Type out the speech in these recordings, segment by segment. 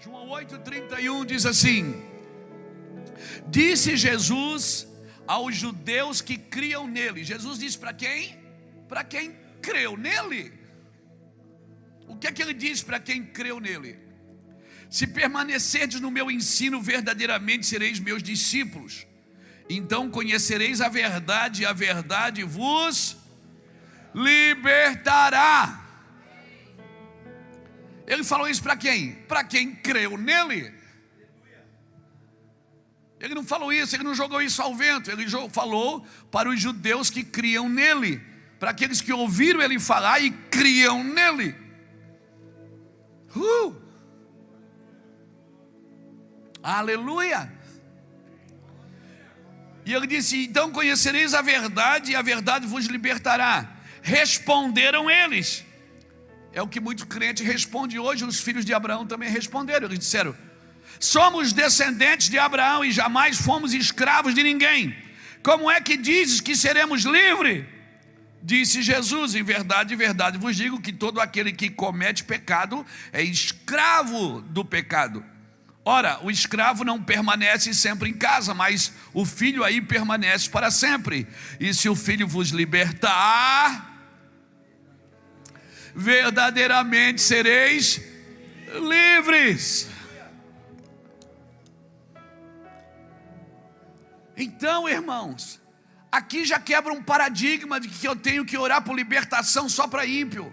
João 8,31 diz assim: disse Jesus aos judeus que criam nele. Jesus disse para quem? Para quem creu nele. O que é que ele diz para quem creu nele? Se permanecerdes no meu ensino, verdadeiramente sereis meus discípulos. Então conhecereis a verdade, e a verdade vos libertará. Ele falou isso para quem? Para quem creu nele. Ele não falou isso, ele não jogou isso ao vento. Ele falou para os judeus que criam nele, para aqueles que ouviram ele falar e criam nele. Aleluia. E ele disse: então conhecereis a verdade, e a verdade vos libertará. Responderam eles. É o que muito crente responde hoje. Os filhos de Abraão também responderam. Eles disseram: somos descendentes de Abraão e jamais fomos escravos de ninguém. Como é que dizes que seremos livres? Disse Jesus: em verdade, vos digo que todo aquele que comete pecado é escravo do pecado. Ora, o escravo não permanece sempre em casa, mas o filho aí permanece para sempre. E se o filho vos libertar, verdadeiramente sereis livres. Então, irmãos, aqui já quebra um paradigma de que eu tenho que orar por libertação só para ímpio.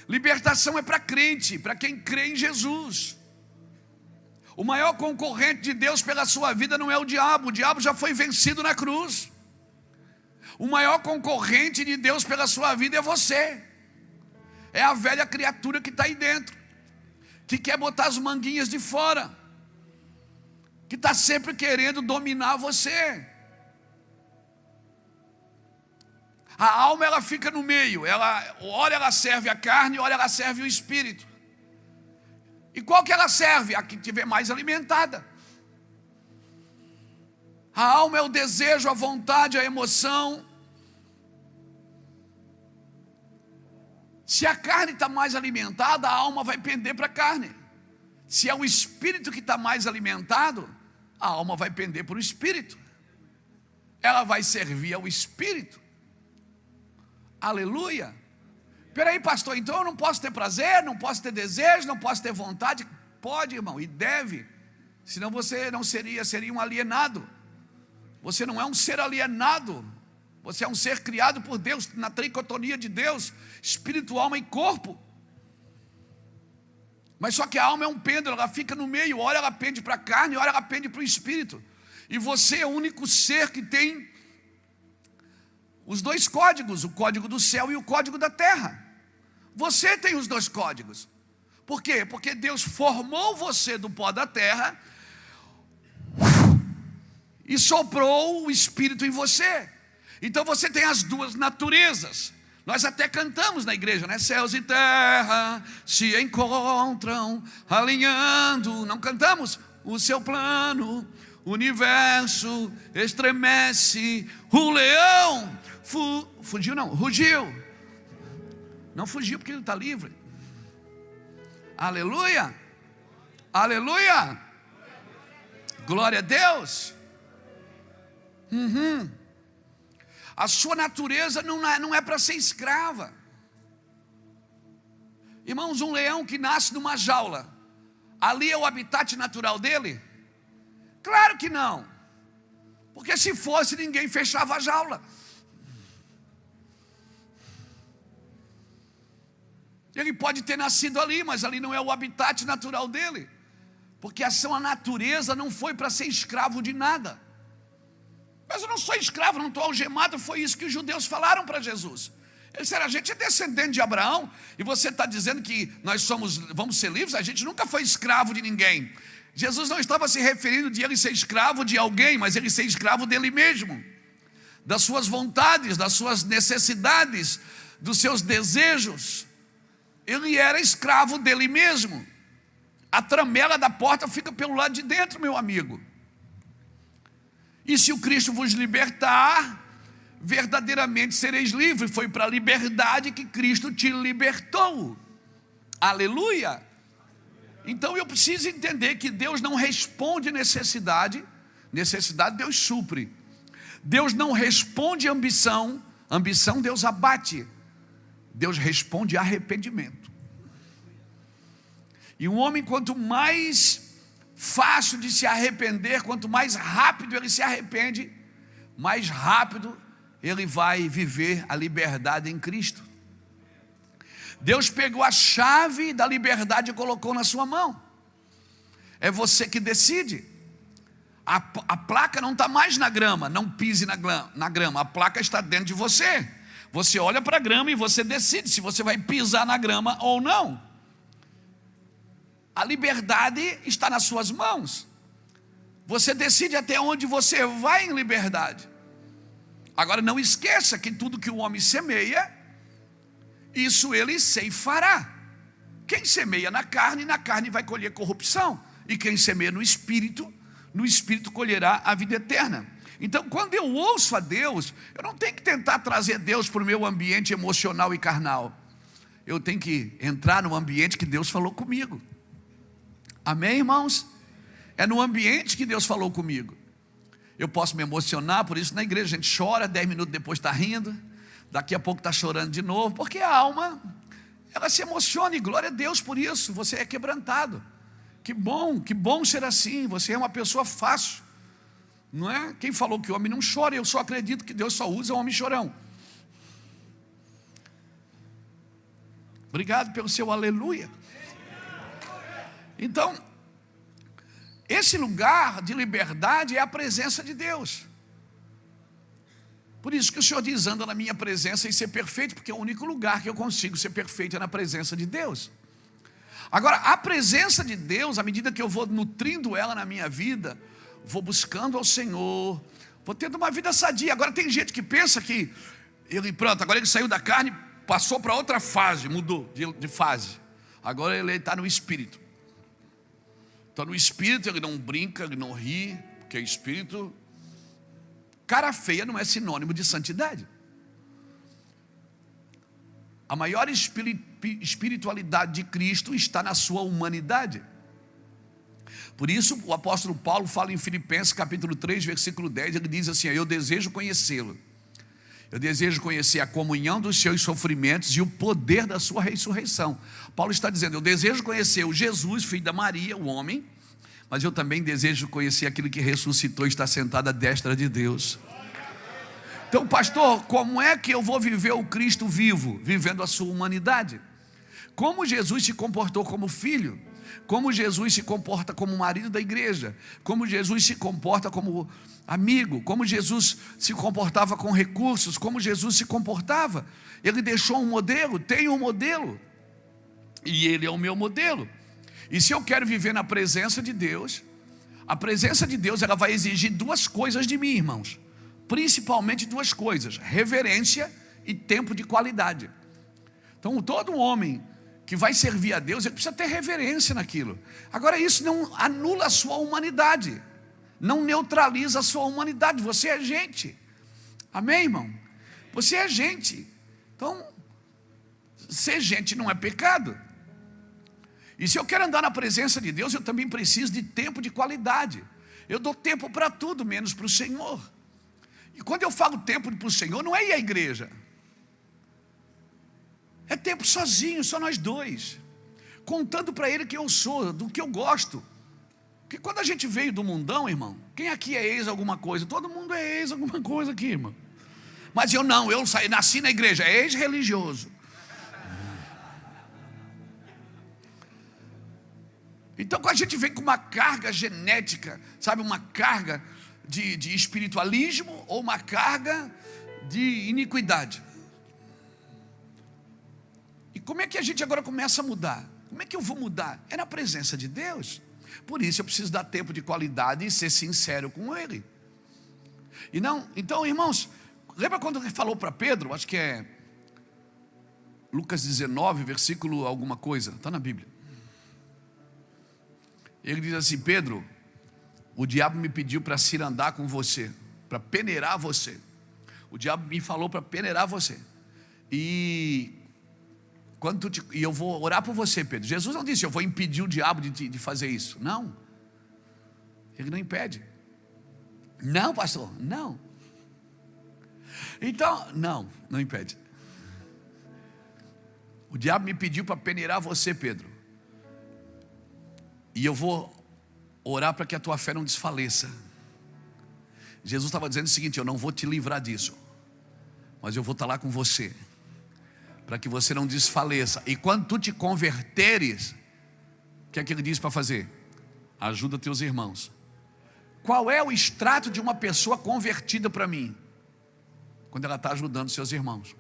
Libertação é para crente, para quem crê em Jesus. O maior concorrente de Deus pela sua vida não é o diabo já foi vencido na cruz. O maior concorrente de Deus pela sua vida é você. É a velha criatura que está aí dentro, que quer botar as manguinhas de fora, que está sempre querendo dominar você. A alma, ela fica no meio. Ora ela serve a carne, ora ela serve o espírito. E qual que ela serve? A que estiver mais alimentada. A alma é o desejo, a vontade, a emoção. Se a carne está mais alimentada, a alma vai pender para a carne. Se é o espírito que está mais alimentado, a alma vai pender para o espírito. Ela vai servir ao espírito. Aleluia. Peraí, pastor, então eu não posso ter prazer, não posso ter desejo, não posso ter vontade? Pode, irmão, e deve. Senão você não seria um alienado. Você não é um ser alienado. Você é um ser criado por Deus, na tricotonia de Deus, espírito, alma e corpo. Mas só que a alma é um pêndulo, ela fica no meio. Ora ela pende para a carne, ora ela pende para o espírito. E você é o único ser que tem os dois códigos, o código do céu e o código da terra. Você tem os dois códigos. Por quê? Porque Deus formou você do pó da terra e soprou o espírito em você. Então você tem as duas naturezas. Nós até cantamos na igreja, né? Céus e terra se encontram alinhando. Não cantamos? O seu plano, o universo estremece. O leão fugiu não, rugiu. Não fugiu porque ele está livre. Aleluia. Aleluia. Glória a Deus. A sua natureza não é para ser escrava. Irmãos, um leão que nasce numa jaula, ali é o habitat natural dele? Claro que não. Porque se fosse, ninguém fechava a jaula. Ele pode ter nascido ali, mas ali não é o habitat natural dele. Porque a sua natureza não foi para ser escravo de nada. Mas eu não sou escravo, não estou algemado. Foi isso que os judeus falaram para Jesus. Eles disseram: a gente é descendente de Abraão, e você está dizendo que nós vamos ser livres? A gente nunca foi escravo de ninguém. Jesus não estava se referindo de ele ser escravo de alguém, mas ele ser escravo dele mesmo, das suas vontades, das suas necessidades, dos seus desejos. Ele era escravo dele mesmo. A tramela da porta fica pelo lado de dentro, meu amigo. E se o Cristo vos libertar, verdadeiramente sereis livres. Foi para a liberdade que Cristo te libertou. Aleluia. Então eu preciso entender que Deus não responde necessidade Deus supre. Deus não responde ambição Deus abate. Deus responde arrependimento. E um homem, quanto mais fácil de se arrepender, quanto mais rápido ele se arrepende, mais rápido ele vai viver a liberdade em Cristo. Deus pegou a chave da liberdade e colocou na sua mão. É você que decide. A placa não está mais na grama, não pise na grama, a placa está dentro de você. Você olha para a grama e você decide se você vai pisar na grama ou não. A liberdade está nas suas mãos. Você decide até onde você vai em liberdade. Agora não esqueça que tudo que o homem semeia, isso ele ceifará. Quem semeia na carne vai colher corrupção. E quem semeia no Espírito colherá a vida eterna. Então, quando eu ouço a Deus, eu não tenho que tentar trazer Deus para o meu ambiente emocional e carnal. Eu tenho que entrar no ambiente que Deus falou comigo. Amém, irmãos? É no ambiente que Deus falou comigo. Eu posso me emocionar, por isso na igreja a gente chora, 10 minutos depois está rindo, daqui a pouco está chorando de novo, porque a alma, ela se emociona, e glória a Deus por isso. Você é quebrantado. Que bom ser assim. Você é uma pessoa fácil, não é? Quem falou que o homem não chora? Eu só acredito que Deus só usa o homem chorão. Obrigado pelo seu aleluia. Então, esse lugar de liberdade é a presença de Deus. Por isso que o Senhor diz: anda na minha presença e ser perfeito, porque é o único lugar que eu consigo ser perfeito é na presença de Deus. Agora, a presença de Deus, à medida que eu vou nutrindo ela na minha vida, vou buscando ao Senhor, vou tendo uma vida sadia. Agora tem gente que pensa que agora ele saiu da carne, passou para outra fase, mudou de fase. Agora ele está no Espírito. Então no Espírito ele não brinca, ele não ri, porque Espírito, cara feia não é sinônimo de santidade. A maior espiritualidade de Cristo está na sua humanidade. Por isso o apóstolo Paulo fala em Filipenses capítulo 3, versículo 10, ele diz assim: eu desejo conhecê-lo, eu desejo conhecer a comunhão dos seus sofrimentos e o poder da sua ressurreição. Paulo está dizendo: eu desejo conhecer o Jesus, filho da Maria, o homem, mas eu também desejo conhecer aquele que ressuscitou e está sentado à destra de Deus. Então, pastor, como é que eu vou viver o Cristo vivo? Vivendo a sua humanidade. Como Jesus se comportou como filho, como Jesus se comporta como marido da igreja, como Jesus se comporta como amigo, como Jesus se comportava com recursos, como Jesus se comportava. Ele deixou um modelo, tem um modelo, e ele é o meu modelo. E se eu quero viver na presença de Deus, a presença de Deus ela vai exigir duas coisas de mim, irmãos. Principalmente duas coisas: reverência e tempo de qualidade. Então todo homem que vai servir a Deus, ele precisa ter reverência naquilo. Agora isso não anula a sua humanidade, não neutraliza a sua humanidade. Você é gente, amém, irmão? Você é gente. Então ser gente não é pecado. E se eu quero andar na presença de Deus, eu também preciso de tempo de qualidade. Eu dou tempo para tudo, menos para o Senhor. E quando eu falo tempo para o Senhor, não é ir à igreja, é tempo sozinho, só nós dois, contando para Ele quem eu sou, do que eu gosto. Porque quando a gente veio do mundão, irmão, quem aqui é ex alguma coisa? Todo mundo é ex alguma coisa aqui, irmão. Mas eu não, nasci na igreja, é ex-religioso. Então quando a gente vem com uma carga genética, sabe, uma carga de espiritualismo ou uma carga de iniquidade. E como é que a gente agora começa a mudar? Como é que eu vou mudar? É na presença de Deus. Por isso eu preciso dar tempo de qualidade e ser sincero com Ele. E não, então, irmãos, lembra quando ele falou para Pedro? Acho que é Lucas 19, versículo alguma coisa, está na Bíblia. Ele diz assim: Pedro, o diabo me pediu para cirandar com você, para peneirar você. O diabo me falou para peneirar você. E E eu vou orar por você, Pedro. Jesus não disse, eu vou impedir o diabo de fazer isso. Não. Ele não impede. Não, pastor, não. Então, não impede. O diabo me pediu para peneirar você, Pedro. E eu vou orar para que a tua fé não desfaleça. Jesus estava dizendo o seguinte: eu não vou te livrar disso, mas eu vou estar lá com você, para que você não desfaleça. E quando tu te converteres, o que é que ele diz para fazer? Ajuda teus irmãos. Qual é o extrato de uma pessoa convertida para mim? Quando ela está ajudando seus irmãos.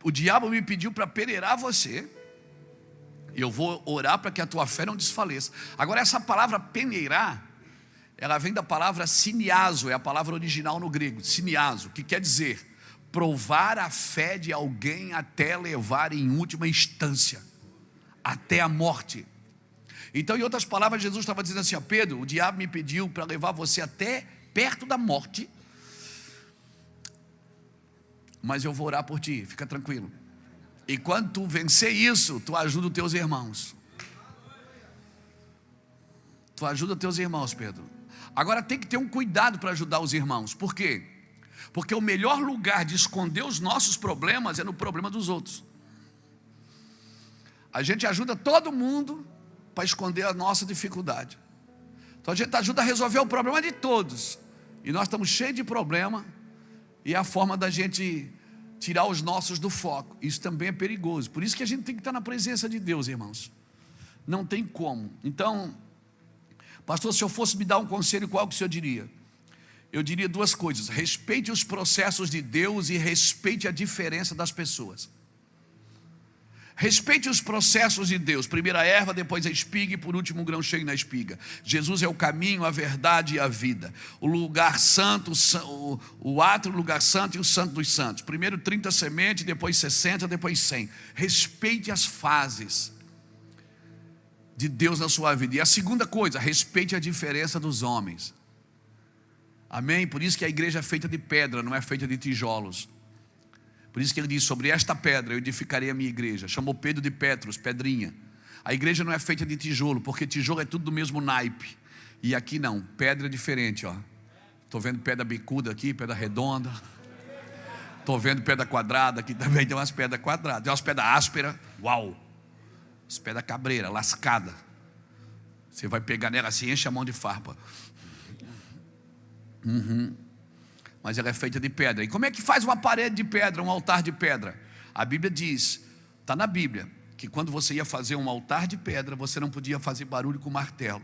O diabo me pediu para peneirar você. Eu vou orar para que a tua fé não desfaleça. Agora, essa palavra peneirar, ela vem da palavra siniazo, é a palavra original no grego, siniazo, que quer dizer provar a fé de alguém até levar em última instância, até a morte. Então, em outras palavras, Jesus estava dizendo assim: Pedro, o diabo me pediu para levar você até perto da morte, mas eu vou orar por ti, fica tranquilo. E quando tu vencer isso, tu ajuda os teus irmãos. Tu ajuda os teus irmãos, Pedro. Agora tem que ter um cuidado para ajudar os irmãos. Por quê? Porque o melhor lugar de esconder os nossos problemas é no problema dos outros. A gente ajuda todo mundo para esconder a nossa dificuldade. Então a gente ajuda a resolver o problema de todos. E nós estamos cheios de problema. E é a forma da gente tirar os nossos do foco. Isso também é perigoso. Por isso que a gente tem que estar na presença de Deus, irmãos. Não tem como. Então, pastor, se eu fosse me dar um conselho, qual que o senhor diria? Eu diria duas coisas: respeite os processos de Deus e respeite a diferença das pessoas. Respeite os processos de Deus. Primeiro a erva, depois a espiga e por último o grão cheio na espiga. Jesus é o caminho, a verdade e a vida. O lugar santo, o átrio, o lugar santo e o santo dos santos. Primeiro 30 sementes, depois 60, depois 100. Respeite as fases de Deus na sua vida. E a segunda coisa, respeite a diferença dos homens. Amém? Por isso que a igreja é feita de pedra, não é feita de tijolos. Por isso que ele diz: sobre esta pedra eu edificarei a minha igreja. Chamou Pedro de Petros, pedrinha. A igreja não é feita de tijolo, porque tijolo é tudo do mesmo naipe. E aqui não, pedra é diferente, ó. Estou vendo pedra bicuda aqui, pedra redonda. Estou vendo pedra quadrada aqui também, tem umas pedras quadradas. Tem umas pedras ásperas, uau. As pedras cabreira, lascada. Você vai pegar nela assim, enche a mão de farpa. Mas ela é feita de pedra. E como é que faz uma parede de pedra, um altar de pedra? A Bíblia diz, está na Bíblia, que quando você ia fazer um altar de pedra, você não podia fazer barulho com martelo.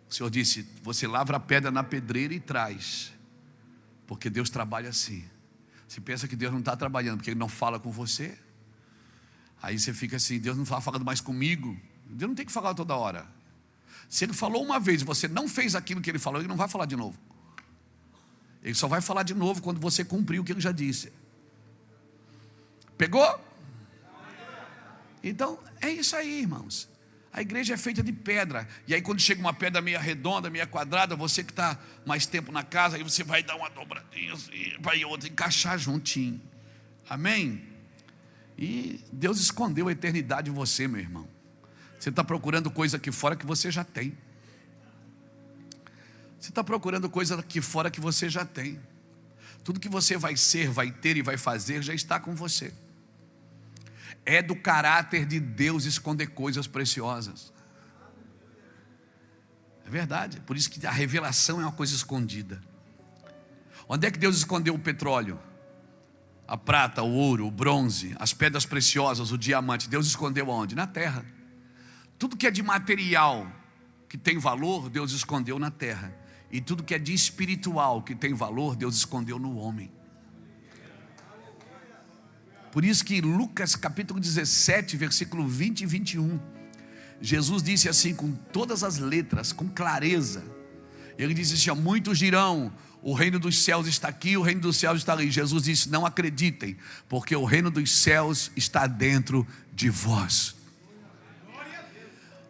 O Senhor disse: você lavra a pedra na pedreira e traz, porque Deus trabalha assim. Você pensa que Deus não está trabalhando porque Ele não fala com você? Aí você fica assim: Deus não está falando mais comigo. Deus não tem que falar toda hora. Se Ele falou uma vez e você não fez aquilo que Ele falou, Ele não vai falar de novo. Ele só vai falar de novo quando você cumprir o que Ele já disse. Pegou? Então é isso aí, irmãos. A igreja é feita de pedra. E aí quando chega uma pedra meia redonda, meia quadrada, você que está mais tempo na casa, aí você vai dar uma dobradinha assim, vai outra encaixar juntinho. Amém? E Deus escondeu a eternidade em você, meu irmão. Você está procurando coisa aqui fora que você já tem. Você está procurando coisa aqui fora que você já tem. Tudo que você vai ser, vai ter e vai fazer já está com você. É do caráter de Deus esconder coisas preciosas. É verdade. Por isso que a revelação é uma coisa escondida. Onde é que Deus escondeu o petróleo? A prata, o ouro, o bronze, as pedras preciosas, o diamante. Deus escondeu aonde? Na terra. Tudo que é de material, que tem valor, Deus escondeu na terra. E tudo que é de espiritual, que tem valor, Deus escondeu no homem. Por isso que Lucas capítulo 17, versículo 20 e 21, Jesus disse assim com todas as letras, com clareza. Ele disse assim: muitos dirão, o reino dos céus está aqui, o reino dos céus está ali. Jesus disse: não acreditem, porque o reino dos céus está dentro de vós.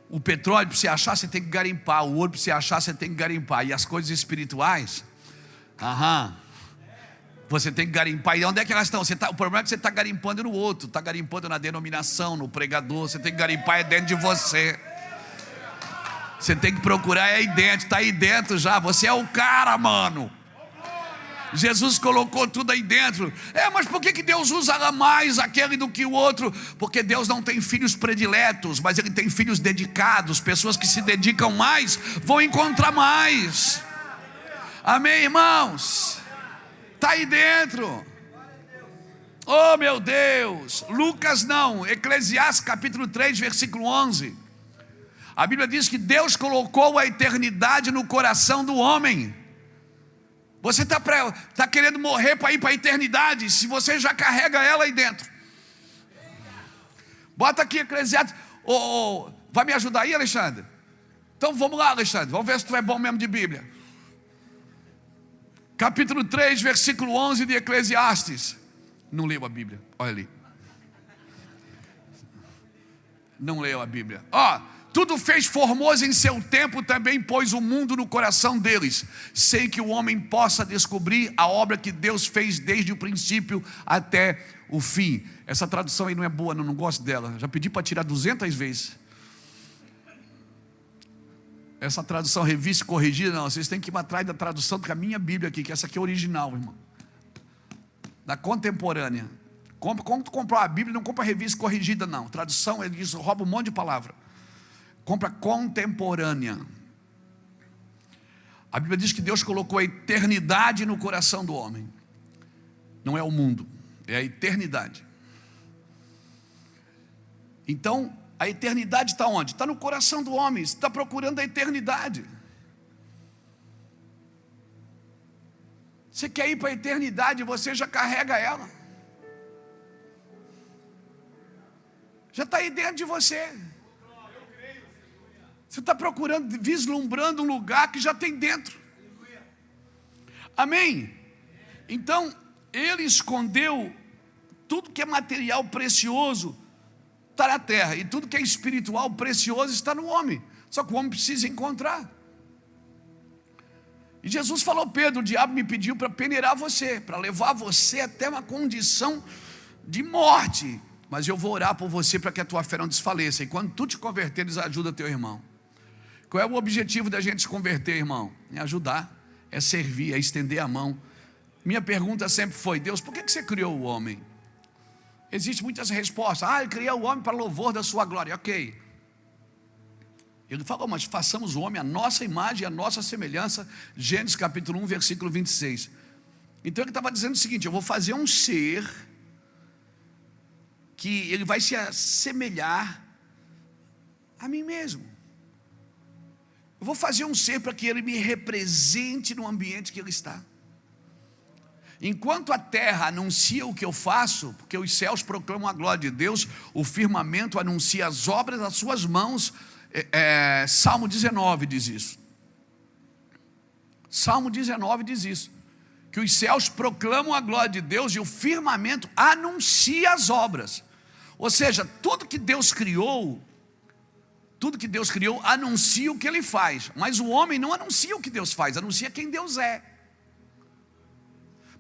O petróleo, para você achar, você tem que garimpar. O ouro, para você achar, você tem que garimpar. E as coisas espirituais, você tem que garimpar. E onde é que elas estão? O problema é que você está garimpando no outro. Está garimpando na denominação, no pregador. Você tem que garimpar dentro de você. Você tem que procurar aí dentro. Está aí dentro já. Você é o cara, mano. Jesus colocou tudo aí dentro. Mas por que Deus usa mais aquele do que o outro? Porque Deus não tem filhos prediletos, mas Ele tem filhos dedicados. Pessoas que se dedicam mais vão encontrar mais. Amém, irmãos? Está aí dentro. Oh, meu Deus. Lucas não, Eclesiastes capítulo 3, versículo 11. A Bíblia diz que Deus colocou a eternidade no coração do homem. Você está querendo morrer para ir para a eternidade, se você já carrega ela aí dentro. Bota aqui Eclesiastes. Vai me ajudar aí, Alexandre? Então vamos lá, Alexandre, vamos ver se tu é bom mesmo de Bíblia. Capítulo 3, versículo 11 de Eclesiastes. Não leu a Bíblia, olha ali. Não leu a Bíblia. Tudo fez formoso em seu tempo, também pôs o mundo no coração deles, sem que o homem possa descobrir a obra que Deus fez desde o princípio até o fim. Essa tradução aí não é boa, não gosto dela. Já pedi para tirar 200 vezes. Essa tradução revista e corrigida, não. Vocês têm que ir atrás da tradução da minha Bíblia aqui, que essa aqui é original, irmão. Da contemporânea. Quando tu comprar a Bíblia, não compra revista corrigida, não. Tradução, ele diz, rouba um monte de palavra. Compra contemporânea. A Bíblia diz que Deus colocou a eternidade no coração do homem. Não é o mundo, é a eternidade. Então, a eternidade está onde? Está no coração do homem. Você está procurando a eternidade. Você quer ir para a eternidade, você já carrega ela. Já está aí dentro de você. Você está procurando, vislumbrando um lugar que já tem dentro. Amém? Então, Ele escondeu tudo que é material precioso está na terra, e tudo que é espiritual precioso está no homem. Só que o homem precisa encontrar. E Jesus falou: Pedro, o diabo me pediu para peneirar você, para levar você até uma condição de morte, mas eu vou orar por você para que a tua fé não desfaleça. E quando tu te converteres, ajuda teu irmão. Qual é o objetivo da gente se converter, irmão? É ajudar, é servir, é estender a mão. Minha pergunta sempre foi: Deus, por que você criou o homem? Existem muitas respostas. Ele criou o homem para louvor da sua glória. Ok. Ele falou: mas façamos o homem à nossa imagem e à nossa semelhança. Gênesis capítulo 1, versículo 26. Então ele estava dizendo o seguinte: eu vou fazer um ser que ele vai se assemelhar a mim mesmo. Eu vou fazer um ser para que ele me represente no ambiente que ele está. Enquanto a terra anuncia o que eu faço, porque os céus proclamam a glória de Deus, o firmamento anuncia as obras das suas mãos. Salmo 19 diz isso. Salmo 19 diz isso, que os céus proclamam a glória de Deus e o firmamento anuncia as obras. Ou seja, tudo que Deus criou anuncia o que Ele faz. Mas o homem não anuncia o que Deus faz, anuncia quem Deus é.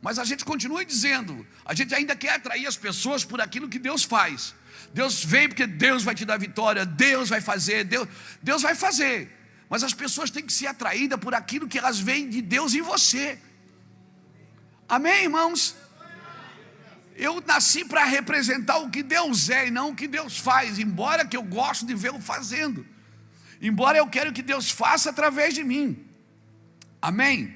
Mas a gente continua dizendo, a gente ainda quer atrair as pessoas por aquilo que Deus faz. Deus vem porque Deus vai te dar vitória, Deus vai fazer, Deus vai fazer. Mas as pessoas têm que ser atraídas por aquilo que elas veem de Deus em você. Amém, irmãos? Eu nasci para representar o que Deus é e não o que Deus faz, embora que eu gosto de vê-lo fazendo. Embora eu quero que Deus faça através de mim. Amém?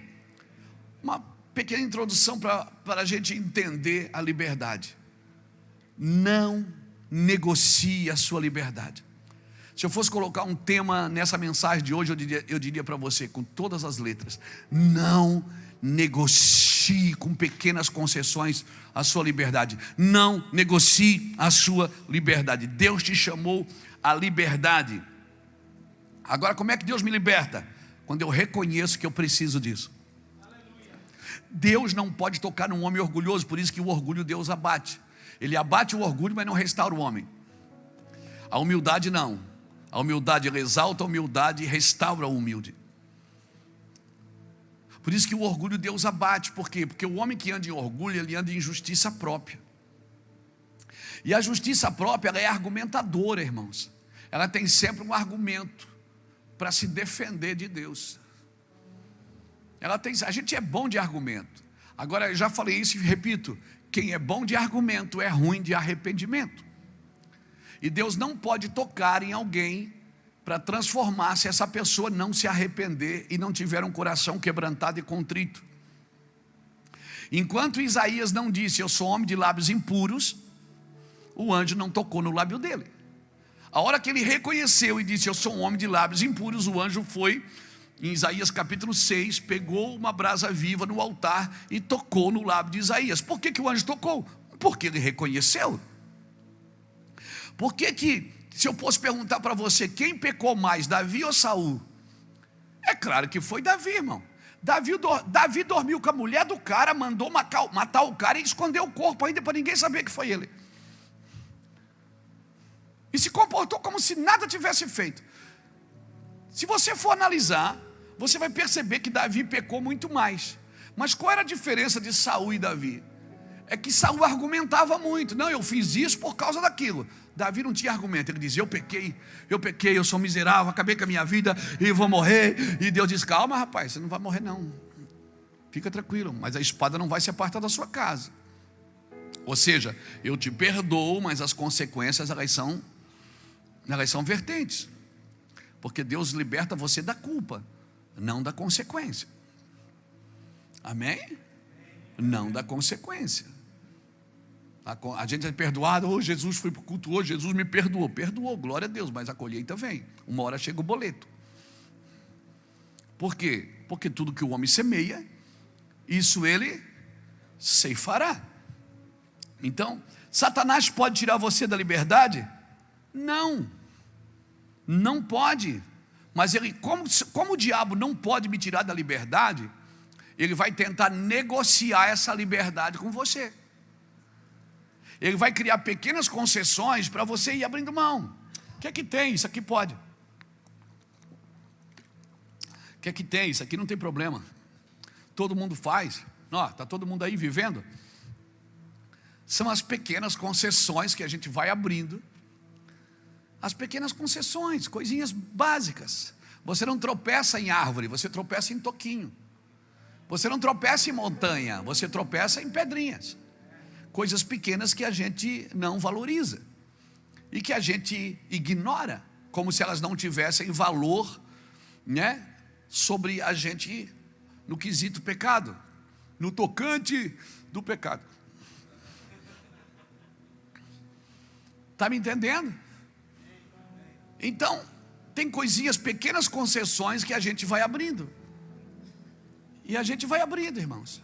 Uma pequena introdução para a gente entender a liberdade. Não negocie a sua liberdade. Se eu fosse colocar um tema nessa mensagem de hoje, eu diria para você, com todas as letras: não negocie com pequenas concessões a sua liberdade. Não negocie a sua liberdade. Deus te chamou à liberdade. Agora, como é que Deus me liberta? Quando eu reconheço que eu preciso disso. Deus não pode tocar num homem orgulhoso, por isso que o orgulho Deus abate. Ele abate o orgulho, mas não restaura o homem. A humildade não. A humildade ela exalta a humildade e restaura o humilde. Por isso que o orgulho Deus abate. Por quê? Porque o homem que anda em orgulho, ele anda em justiça própria. E a justiça própria, ela é argumentadora, irmãos. Ela tem sempre um argumento para se defender de Deus. A gente é bom de argumento. Agora, eu já falei isso e repito: quem é bom de argumento é ruim de arrependimento. E Deus não pode tocar em alguém para transformar se essa pessoa não se arrepender e não tiver um coração quebrantado e contrito. Enquanto Isaías não disse: eu sou homem de lábios impuros, o anjo não tocou no lábio dele. A hora que ele reconheceu e disse: eu sou um homem de lábios impuros, o anjo foi, em Isaías capítulo 6, pegou uma brasa viva no altar e tocou no lábio de Isaías. Por que o anjo tocou? Porque ele reconheceu. Por que, se eu fosse perguntar para você, quem pecou mais, Davi ou Saul? É claro que foi Davi, irmão. Davi dormiu com a mulher do cara, mandou matar o cara e escondeu o corpo ainda para ninguém saber que foi ele. E se comportou como se nada tivesse feito. Se você for analisar, você vai perceber que Davi pecou muito mais. Mas qual era a diferença de Saul e Davi? É que Saul argumentava muito. Não, eu fiz isso por causa daquilo. Davi não tinha argumento. Ele dizia: eu pequei, eu sou miserável, acabei com a minha vida e vou morrer. E Deus diz: calma, rapaz, você não vai morrer não. Fica tranquilo, mas a espada não vai se apartar da sua casa. Ou seja, eu te perdoo, mas as consequências elas são vertentes. Porque Deus liberta você da culpa, não da consequência. Amém? Não da consequência. A gente é perdoado: oh, Jesus foi para o culto hoje, Jesus me perdoou. Perdoou, glória a Deus, mas a colheita vem. Uma hora chega o boleto. Por quê? Porque tudo que o homem semeia, isso ele ceifará. Então, Satanás pode tirar você da liberdade? Não. Não pode. Mas ele, como o diabo não pode me tirar da liberdade, ele vai tentar negociar essa liberdade com você. Ele vai criar pequenas concessões para você ir abrindo mão. O que é que tem? Isso aqui pode. O que é que tem? Isso aqui não tem problema. Todo mundo faz. Está todo mundo aí vivendo. São as pequenas concessões que a gente vai abrindo. As pequenas concessões, coisinhas básicas. Você não tropeça em árvore, você tropeça em toquinho. Você não tropeça em montanha, você tropeça em pedrinhas. Coisas pequenas que a gente não valoriza e que a gente ignora, como se elas não tivessem valor, né, sobre a gente no quesito pecado, no tocante do pecado. Está me entendendo? Então, tem coisinhas, pequenas concessões que a gente vai abrindo. E a gente vai abrindo, irmãos.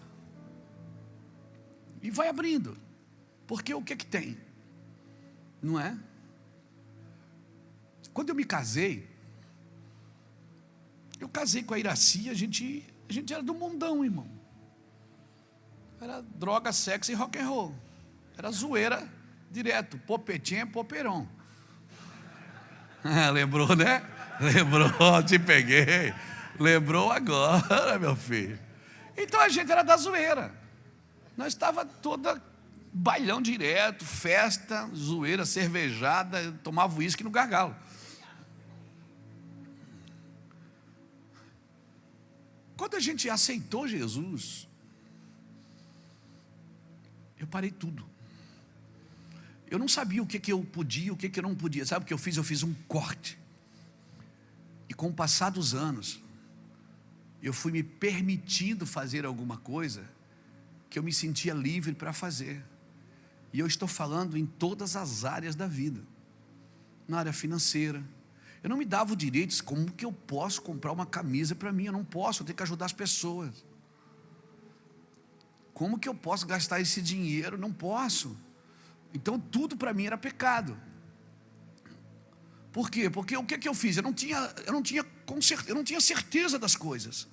E vai abrindo. Porque o que tem? Não é? Quando eu me casei, eu casei com a Iraci, a gente era do mundão, irmão. Era droga, sexo e rock and roll. Era zoeira direto, popetinha, popeirão. Lembrou, né? Lembrou, te peguei. Lembrou agora, meu filho. Então a gente era da zoeira. Nós estava toda bailão direto, festa, zoeira, cervejada, tomava uísque no gargalo. Quando a gente aceitou Jesus, eu parei tudo. Eu não sabia o que eu podia, o que eu não podia. Sabe o que eu fiz? Eu fiz um corte. E com o passar dos anos, eu fui me permitindo fazer alguma coisa que eu me sentia livre para fazer. E eu estou falando em todas as áreas da vida. Na área financeira. Eu não me dava o direito, como que eu posso comprar uma camisa para mim? Eu não posso, eu tenho que ajudar as pessoas. Como que eu posso gastar esse dinheiro? Não posso. Então tudo para mim era pecado. Por quê? Porque o que eu fiz? Eu não tinha certeza das coisas.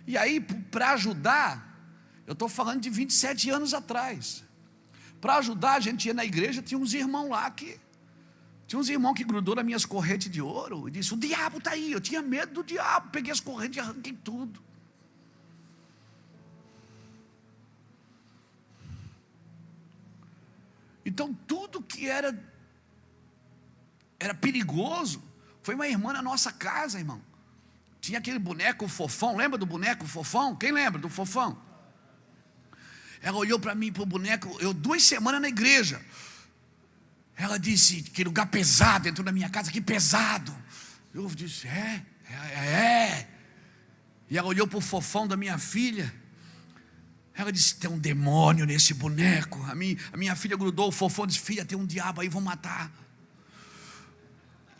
E aí, para ajudar, eu estou falando de 27 anos atrás. Para ajudar, a gente ia na igreja, tinha uns irmãos lá que Tinha uns irmãos que grudou nas minhas correntes de ouro e disse: o diabo está aí. Eu tinha medo do diabo, peguei as correntes e arranquei tudo. Então tudo que era perigoso. Foi uma irmã na nossa casa, irmão. Tinha aquele boneco Fofão. Lembra do boneco Fofão? Quem lembra do Fofão? Ela olhou para mim, para o boneco. Eu 2 semanas na igreja. Ela disse: que lugar pesado. Entrou na minha casa, que pesado. Eu disse: é. E ela olhou para o Fofão da minha filha. Ela disse: tem um demônio nesse boneco. A minha filha grudou o Fofão e disse: filha, tem um diabo aí, vão matar.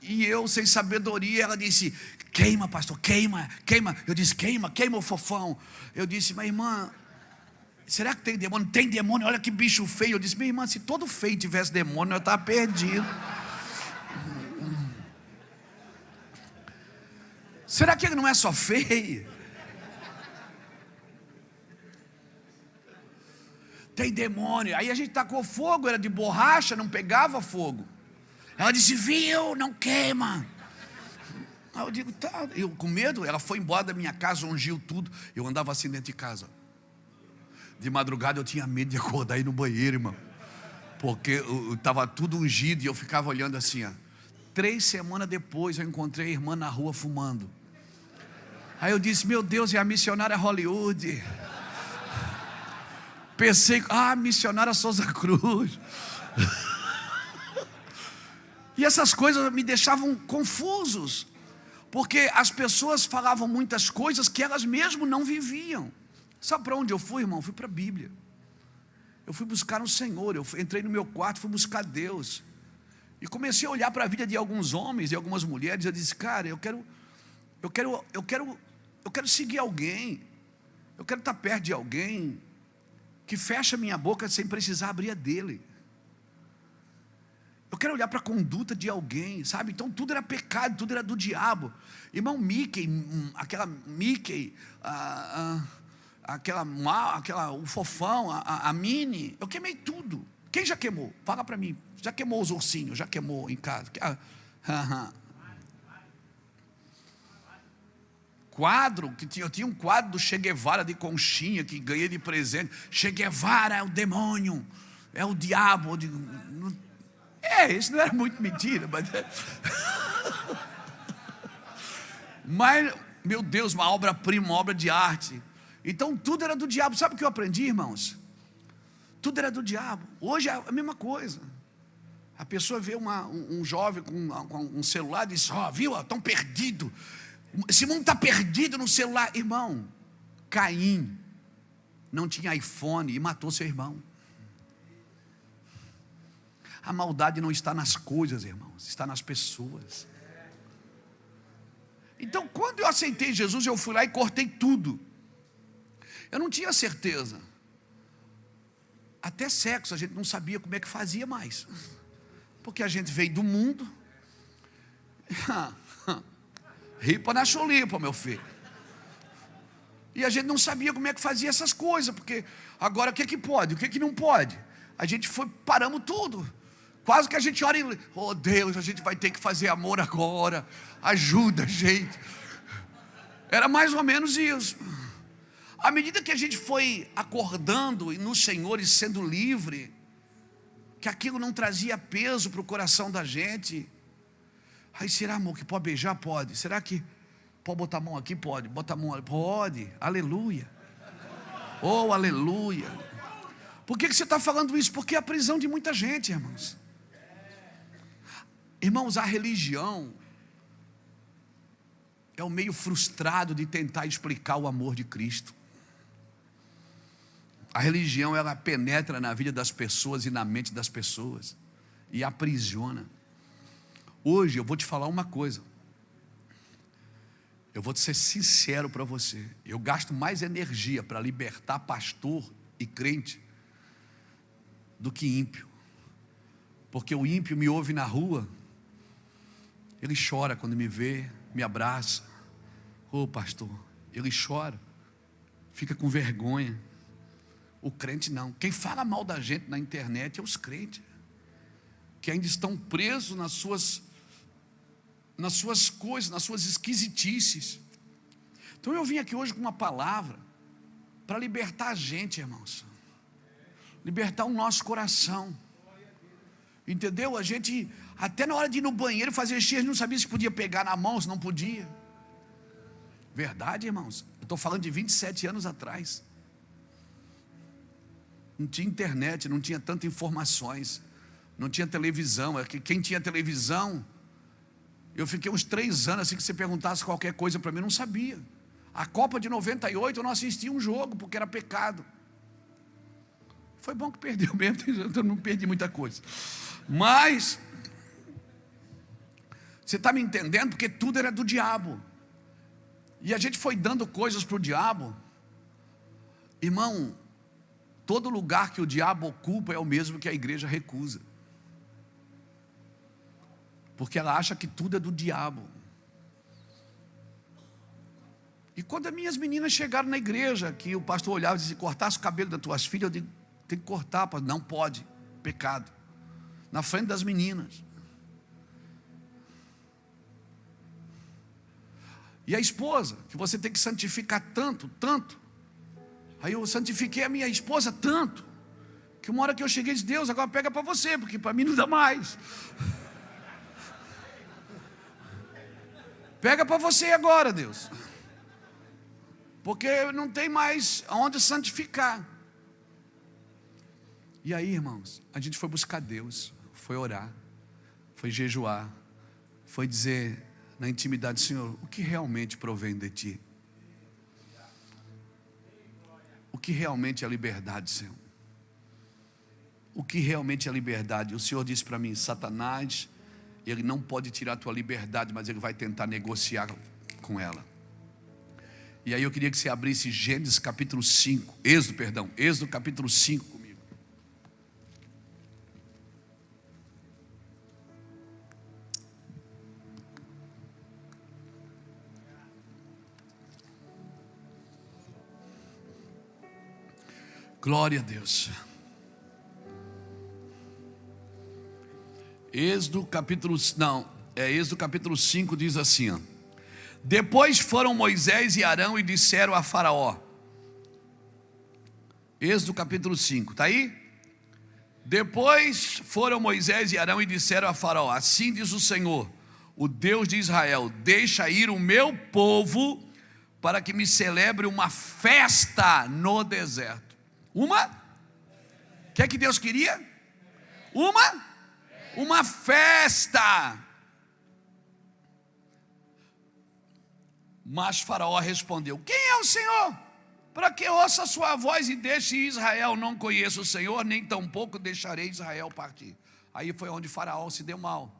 E eu, sem sabedoria, ela disse: queima, pastor, queima. Eu disse: queima o Fofão. Eu disse: mas irmã, será que tem demônio? Tem demônio, olha que bicho feio. Eu disse: minha irmã, se todo feio tivesse demônio, eu estava perdido. Será que ele não é só feio? Tem demônio. Aí a gente tacou fogo, era de borracha, não pegava fogo. Ela disse: viu, não queima. Aí eu digo: tá. Eu com medo, ela foi embora da minha casa, ungiu tudo. Eu andava assim dentro de casa. De madrugada eu tinha medo de acordar e ir no banheiro, irmão. Porque estava tudo ungido e eu ficava olhando assim, ó. 3 semanas depois eu encontrei a irmã na rua fumando. Aí eu disse: meu Deus, é a missionária Hollywood. Pensei: missionária Souza Cruz. E essas coisas me deixavam confusos, porque as pessoas falavam muitas coisas que elas mesmo não viviam. Sabe para onde eu fui, irmão? Fui para a Bíblia. Eu fui buscar o Senhor. Eu entrei no meu quarto, fui buscar Deus. E comecei a olhar para a vida de alguns homens e algumas mulheres. Eu disse: cara, eu quero seguir alguém. Eu quero estar perto de alguém que fecha minha boca sem precisar abrir a dele. Eu quero olhar para a conduta de alguém, sabe? Então tudo era pecado, tudo era do diabo. Irmão, o Fofão, a Mini, eu queimei tudo. Quem já queimou? Fala para mim. Já queimou os ursinhos? Já queimou em casa? Quadro, eu tinha um quadro do Che Guevara de conchinha que ganhei de presente. Che Guevara é o demônio, é o diabo. Isso não era muito mentira, mas meu Deus, uma obra-prima, uma obra de arte. Então tudo era do diabo. Sabe o que eu aprendi, irmãos? Tudo era do diabo. Hoje é a mesma coisa. A pessoa vê um jovem com um celular e diz: viu, estão perdidos. Esse mundo está perdido no celular. Irmão, Caim não tinha iPhone e matou seu irmão. A maldade não está nas coisas, irmãos, está nas pessoas. Então, quando eu aceitei Jesus, eu fui lá e cortei tudo. Eu não tinha certeza. Até sexo a gente não sabia como é que fazia mais, porque a gente veio do mundo. Ripa na chulipa, meu filho. E a gente não sabia como é que fazia essas coisas, porque agora o que pode, o que não pode. A gente paramos tudo. Quase que a gente ora e: oh Deus, a gente vai ter que fazer amor agora, ajuda a gente. Era mais ou menos isso. À medida que a gente foi acordando no Senhor e sendo livre, que aquilo não trazia peso para o coração da gente. Aí, será, amor, que pode beijar? Pode. Será que pode botar a mão aqui? Pode. Bota a mão ali? Pode. Aleluia. Oh, aleluia. Por que você está falando isso? Porque é a prisão de muita gente, irmãos. Irmãos, a religião é o meio frustrado de tentar explicar o amor de Cristo. A religião, ela penetra na vida das pessoas e na mente das pessoas e aprisiona. Hoje eu vou te falar uma coisa. Eu vou ser sincero para você. Eu gasto mais energia para libertar pastor e crente do que ímpio. Porque o ímpio me ouve na rua, ele chora quando me vê, me abraça. Ô pastor, ele chora, fica com vergonha. O crente não. Quem fala mal da gente na internet é os crentes. que ainda estão presos nas suas coisas, nas suas esquisitices. Então eu vim aqui hoje com uma palavra para libertar a gente, irmãos, libertar o nosso coração, entendeu? A gente, até na hora de ir no banheiro fazer xixi, a gente não sabia se podia pegar na mão, se não podia. Verdade, irmãos, eu estou falando de 27 anos atrás. Não tinha internet, não tinha tantas informações, não tinha televisão. Quem tinha televisão, eu fiquei uns 3 anos assim, que você perguntasse qualquer coisa para mim, eu não sabia. A Copa de 98 eu não assistia um jogo, porque era pecado. Foi bom que perdeu mesmo, eu não perdi muita coisa. Mas, você está me entendendo? Porque tudo era do diabo. E a gente foi dando coisas para o diabo. Irmão, todo lugar que o diabo ocupa é o mesmo que a igreja recusa. Porque ela acha que tudo é do diabo. E quando as minhas meninas chegaram na igreja, que o pastor olhava e dizia: cortasse o cabelo das tuas filhas, eu digo: tem que cortar, pastor. Não pode, pecado. Na frente das meninas. E a esposa, que você tem que santificar tanto, tanto. Aí eu santifiquei a minha esposa tanto, que uma hora que eu cheguei e disse: Deus, agora pega para você, porque para mim não dá mais. Pega para você agora, Deus, porque não tem mais aonde santificar. E aí, irmãos, a gente foi buscar Deus, foi orar, foi jejuar, foi dizer na intimidade: Senhor, o que realmente provém de Ti? O que realmente é liberdade, Senhor? O que realmente é liberdade? O Senhor disse para mim: Satanás, ele não pode tirar a tua liberdade, mas ele vai tentar negociar com ela. E aí eu queria que você abrisse Gênesis capítulo 5, Êxodo capítulo 5 comigo. Glória a Deus. Êxodo capítulo 5 diz assim, ó: depois foram Moisés e Arão e disseram a Faraó. Êxodo capítulo 5, está aí? Depois foram Moisés e Arão e disseram a Faraó: assim diz o Senhor, o Deus de Israel: deixa ir o meu povo para que me celebre uma festa no deserto. Uma? O que é que Deus queria? Uma festa. Mas Faraó respondeu: quem é o Senhor? Para que ouça a sua voz e deixe Israel? Não conheço o Senhor, nem tampouco deixarei Israel partir. Aí foi onde Faraó se deu mal.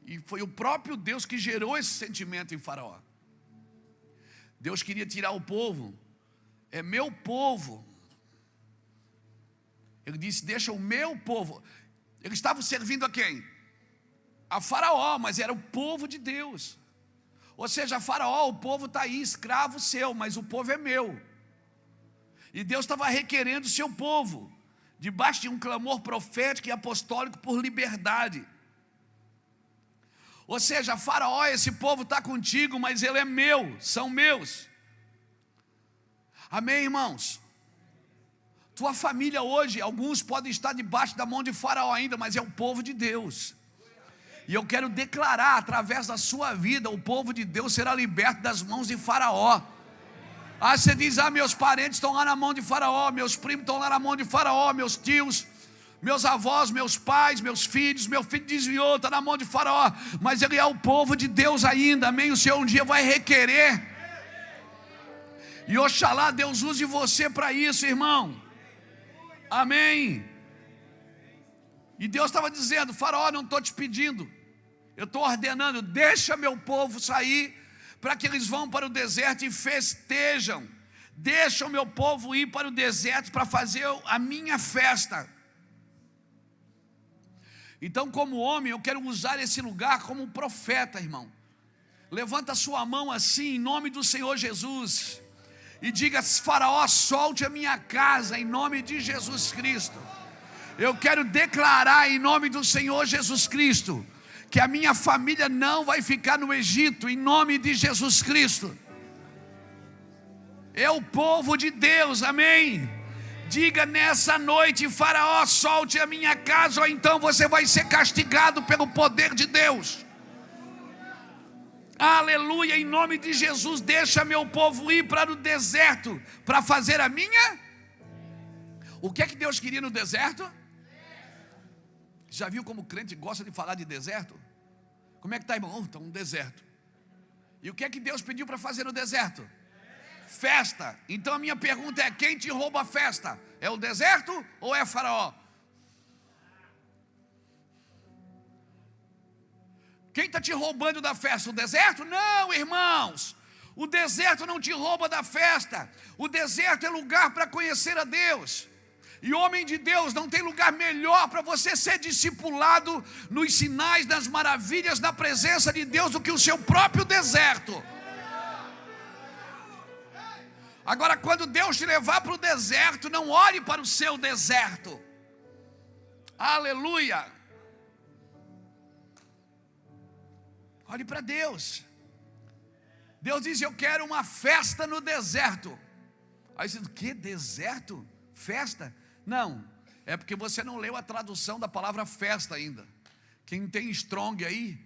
E foi o próprio Deus que gerou esse sentimento em Faraó. Deus queria tirar o povo. É meu povo. Ele disse: deixa o meu povo. Eles estavam servindo a quem? A Faraó, mas era o povo de Deus. Ou seja, Faraó, o povo está aí, escravo seu, mas o povo é meu. E Deus estava requerendo o seu povo, debaixo de um clamor profético e apostólico por liberdade. Ou seja, Faraó, esse povo está contigo, mas ele é meu, são meus. Amém, irmãos? Tua família hoje, alguns podem estar debaixo da mão de Faraó ainda, mas é o povo de Deus. E eu quero declarar, através da sua vida, o povo de Deus será liberto das mãos de Faraó. Ah, você diz: ah, meus parentes estão lá na mão de Faraó, meus primos estão lá na mão de Faraó, meus tios, meus avós, meus pais, meus filhos, meu filho desviou, está na mão de Faraó. Mas ele é o povo de Deus ainda, amém? O Senhor um dia vai requerer. E oxalá Deus use você para isso, irmão. Amém. E Deus estava dizendo: Faraó, não estou te pedindo, eu estou ordenando, deixa meu povo sair, para que eles vão para o deserto e festejam. Deixa o meu povo ir para o deserto para fazer a minha festa. Então, como homem, eu quero usar esse lugar como profeta, irmão. Levanta a sua mão assim, em nome do Senhor Jesus, e diga: Faraó, solte a minha casa, em nome de Jesus Cristo. Eu quero declarar em nome do Senhor Jesus Cristo que a minha família não vai ficar no Egito, em nome de Jesus Cristo. É o povo de Deus, amém? Diga nessa noite: Faraó, solte a minha casa, ou então você vai ser castigado pelo poder de Deus. Aleluia, em nome de Jesus. Deixa meu povo ir para o deserto para fazer a minha. O que é que Deus queria no deserto? Já viu como o crente gosta de falar de deserto? Como é que está, irmão? Está um deserto. E o que é que Deus pediu para fazer no deserto? Festa. Então a minha pergunta é: quem te rouba a festa? É o deserto ou é Faraó? Quem está te roubando da festa? O deserto? Não, irmãos. O deserto não te rouba da festa. O deserto é lugar para conhecer a Deus. E homem de Deus, não tem lugar melhor para você ser discipulado nos sinais, nas maravilhas, na presença de Deus, do que o seu próprio deserto. Agora, quando Deus te levar para o deserto, não olhe para o seu deserto. Aleluia. Olhe para Deus. Deus diz: eu quero uma festa no deserto. Aí você diz: que deserto? Festa? Não, é porque você não leu a tradução da palavra festa ainda. Quem tem Strong aí,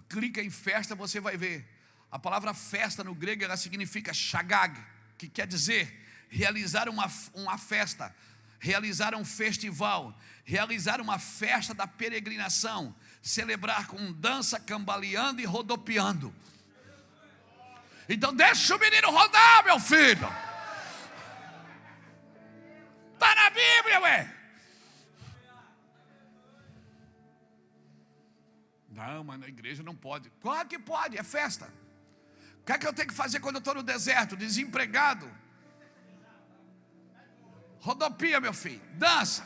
clica em festa, você vai ver. A palavra festa no grego, ela significa shagag, que quer dizer realizar uma festa, realizar um festival, realizar uma festa da peregrinação, celebrar com dança, cambaleando e rodopiando. Então deixa o menino rodar, meu filho. Está na Bíblia, ué. Não, mas na igreja não pode. Claro que pode, é festa. O que é que eu tenho que fazer quando eu estou no deserto, desempregado? Rodopia, meu filho, dança.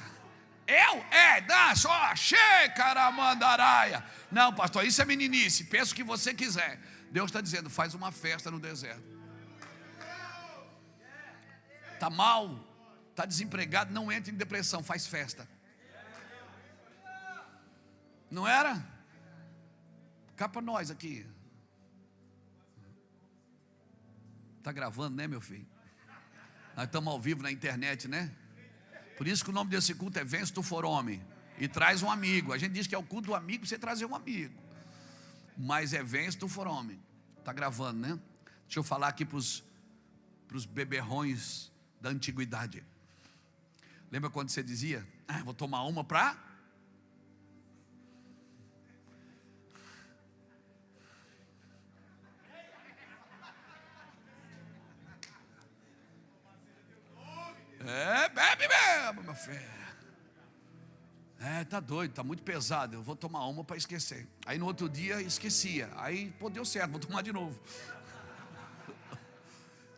Eu? Dança, ó, xecaramandaraia. Não, pastor, isso é meninice, pensa o que você quiser. Deus está dizendo: faz uma festa no deserto. Está mal, está desempregado, não entra em depressão, faz festa. Não era? Cá para nós aqui. Está gravando, né, meu filho? Nós estamos ao vivo na internet, né? Por isso que o nome desse culto é Vence Tu For Homem. E traz um amigo. A gente diz que é o culto do amigo para você trazer um amigo. Mas é Vence Tu For Homem. Está gravando, né? Deixa eu falar aqui para os beberrões da antiguidade. Lembra quando você dizia: vou tomar uma para... bebe, meu filho. Tá doido, tá muito pesado. Eu vou tomar uma para esquecer. Aí no outro dia esquecia. Aí, deu certo, vou tomar de novo.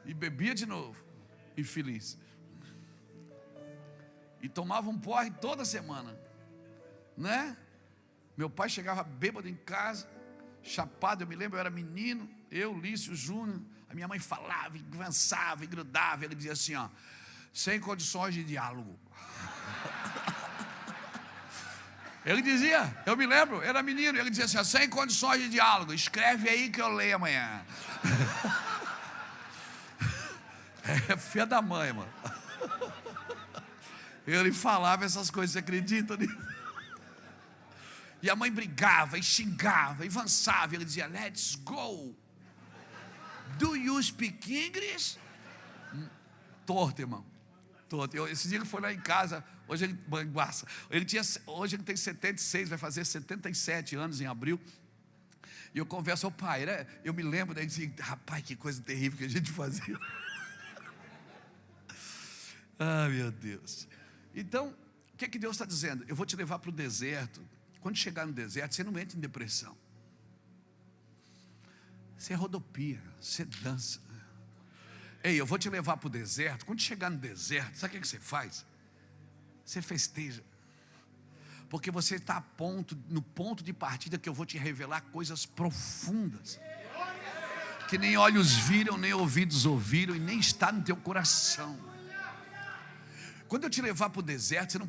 E bebia de novo. Infeliz. E tomava um porre toda semana, né? Meu pai chegava bêbado em casa, chapado. Eu me lembro, eu era menino, eu, Lício Júnior. A minha mãe falava, e avançava, e grudava. Ele dizia assim, ó: sem condições de diálogo. Ele dizia, eu me lembro, era menino, ele dizia assim, ó: sem condições de diálogo, escreve aí que eu leio amanhã. É filha da mãe, mano. Ele falava essas coisas, você acredita nisso? E a mãe brigava, e xingava, e avançava. Ele dizia: let's go. Do you speak English? Torto, irmão. Torto. Esse dia ele foi lá em casa. Hoje ele banguaça. Hoje ele tem 76, vai fazer 77 anos em abril. E eu converso ao pai, né? Eu me lembro, daí dizia: rapaz, que coisa terrível que a gente fazia. Ah, meu Deus. Então, o que é que Deus está dizendo? Eu vou te levar para o deserto. Quando chegar no deserto, você não entra em depressão. Você rodopia, você dança. Ei, eu vou te levar para o deserto. Quando chegar no deserto, sabe o que você faz? Você festeja. Porque você está no ponto de partida que eu vou te revelar coisas profundas, que nem olhos viram, nem ouvidos ouviram, e nem está no teu coração. Quando eu te levar para o deserto, você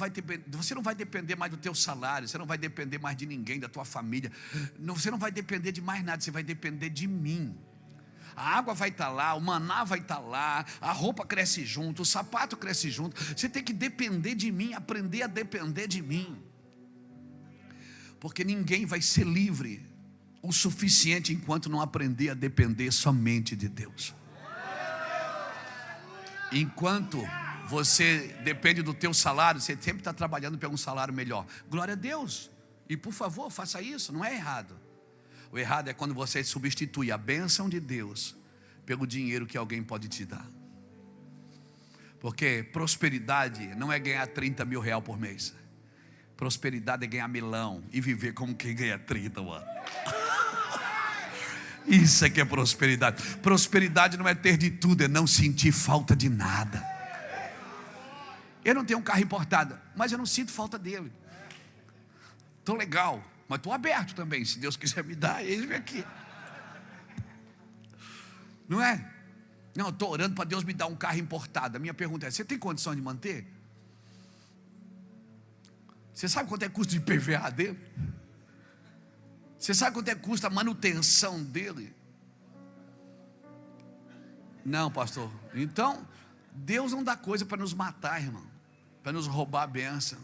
não vai depender mais do teu salário, você não vai depender mais de ninguém, da tua família, você não vai depender de mais nada, você vai depender de mim. A água vai estar lá, o maná vai estar lá, a roupa cresce junto, o sapato cresce junto. Você tem que depender de mim, aprender a depender de mim. Porque ninguém vai ser livre o suficiente enquanto não aprender a depender somente de Deus. Enquanto você depende do teu salário, você sempre está trabalhando para um salário melhor. Glória a Deus. E por favor, faça isso, não é errado. O errado é quando você substitui a bênção de Deus pelo dinheiro que alguém pode te dar. Porque prosperidade não é ganhar 30 mil reais por mês. Prosperidade é ganhar milão e viver como quem ganha 30, mano. Isso é que é prosperidade. Prosperidade não é ter de tudo, é não sentir falta de nada. Eu não tenho um carro importado, mas eu não sinto falta dele. Estou legal, mas estou aberto também. Se Deus quiser me dar, ele vem aqui. Não é? Não, eu estou orando para Deus me dar um carro importado. A minha pergunta é: você tem condição de manter? Você sabe quanto é custo de PVA dele? Você sabe quanto é custa a manutenção dele? Não, pastor. Então, Deus não dá coisa para nos matar, irmão, para nos roubar a bênção.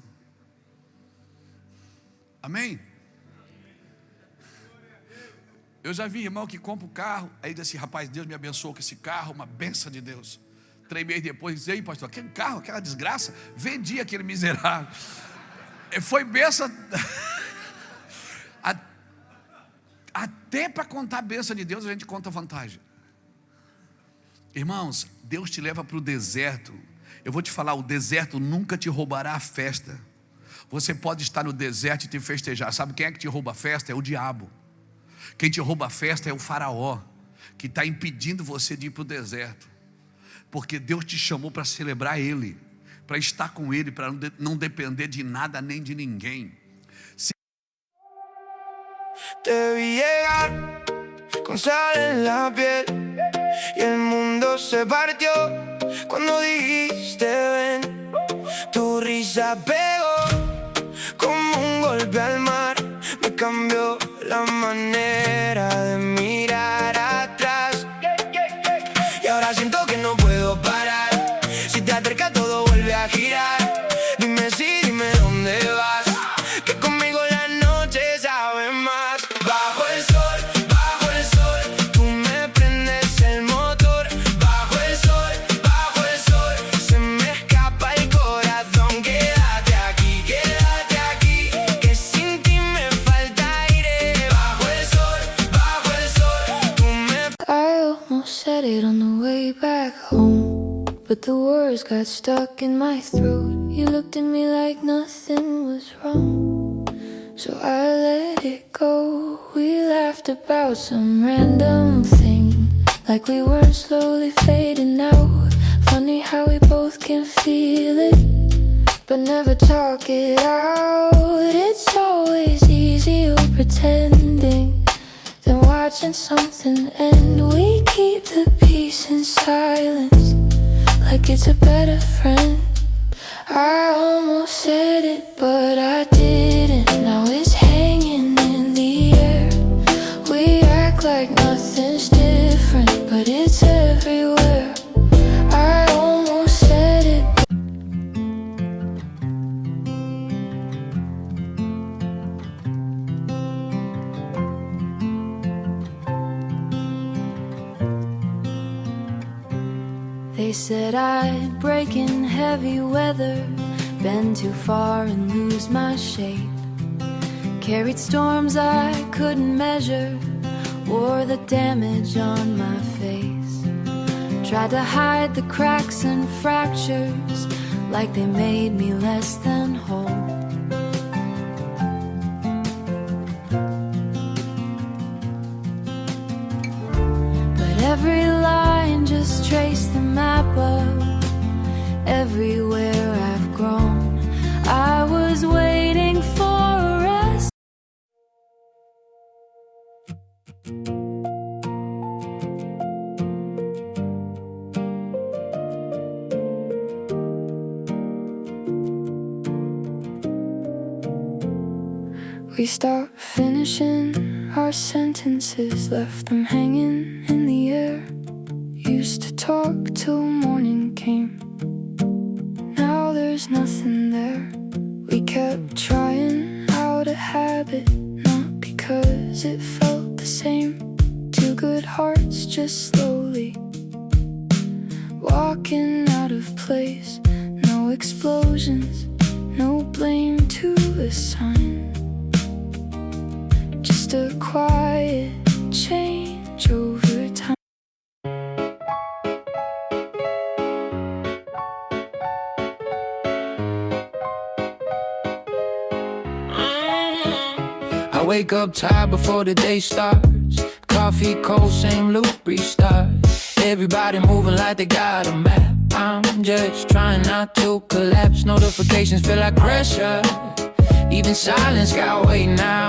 Amém? Eu já vi irmão que compra o carro, aí diz assim: rapaz, Deus me abençoou com esse carro, uma bênção de Deus. 3 meses depois, diz: ei, pastor, aquele carro, aquela desgraça, vendi aquele miserável. Foi bênção. Até para contar a bênção de Deus, a gente conta vantagem. Irmãos, Deus te leva para o deserto. Eu vou te falar, o deserto nunca te roubará a festa. Você pode estar no deserto e te festejar. Sabe quem é que te rouba a festa? É o diabo. Quem te rouba a festa é o faraó, que está impedindo você de ir para o deserto. Porque Deus te chamou para celebrar Ele, para estar com Ele, para não depender de nada nem de ninguém. Te vi llegar con sal en la piel y el mundo se partió cuando dijiste ven. Tu risa pegó como un golpe al mar, me cambió la manera de mirar atrás. Y ahora siento que no puedo parar, si te acercas todo vuelve a girar. Dime sí, dime dónde vas, que conmigo la noche sabe más. Bajo el sol, tú me prendes el motor. Bajo el sol, se me escapa el corazón. Quédate aquí, que sin ti me falta aire. Bajo el sol, tú me... I almost said it on the way back home, but the words got stuck in my throat. You looked at me like nothing was wrong, so I let it go. We laughed about some random thing, like we were slowly fading out. Funny how we both can feel it, but never talk it out. It's always easier pretending than watching something end. We keep the peace in silence, like it's a better friend. I almost said it, but I didn't. Now it's hanging in the air. We act like nothing's different, but it's everywhere. I almost said it. They said I'd break in heavy weather, bend too far and lose my shape. Carried storms I couldn't measure, wore the damage on my face. Tried to hide the cracks and fractures, like they made me less than whole. But every line just traced the map of everywhere I've grown. I was waiting for a rest. We stopped finishing our sentences, left them hanging in the air. Used to talk till morning came, now there's nothing there. We kept trying out a habit, not because it felt the same. Two good hearts just slowly walking out of place. No explosions, no blame to assign, just a quiet change over time. I wake up tired before the day starts. Coffee cold, same loop, restart. Everybody moving like they got a map. I'm just trying not to collapse. Notifications feel like pressure. Even silence got weight now.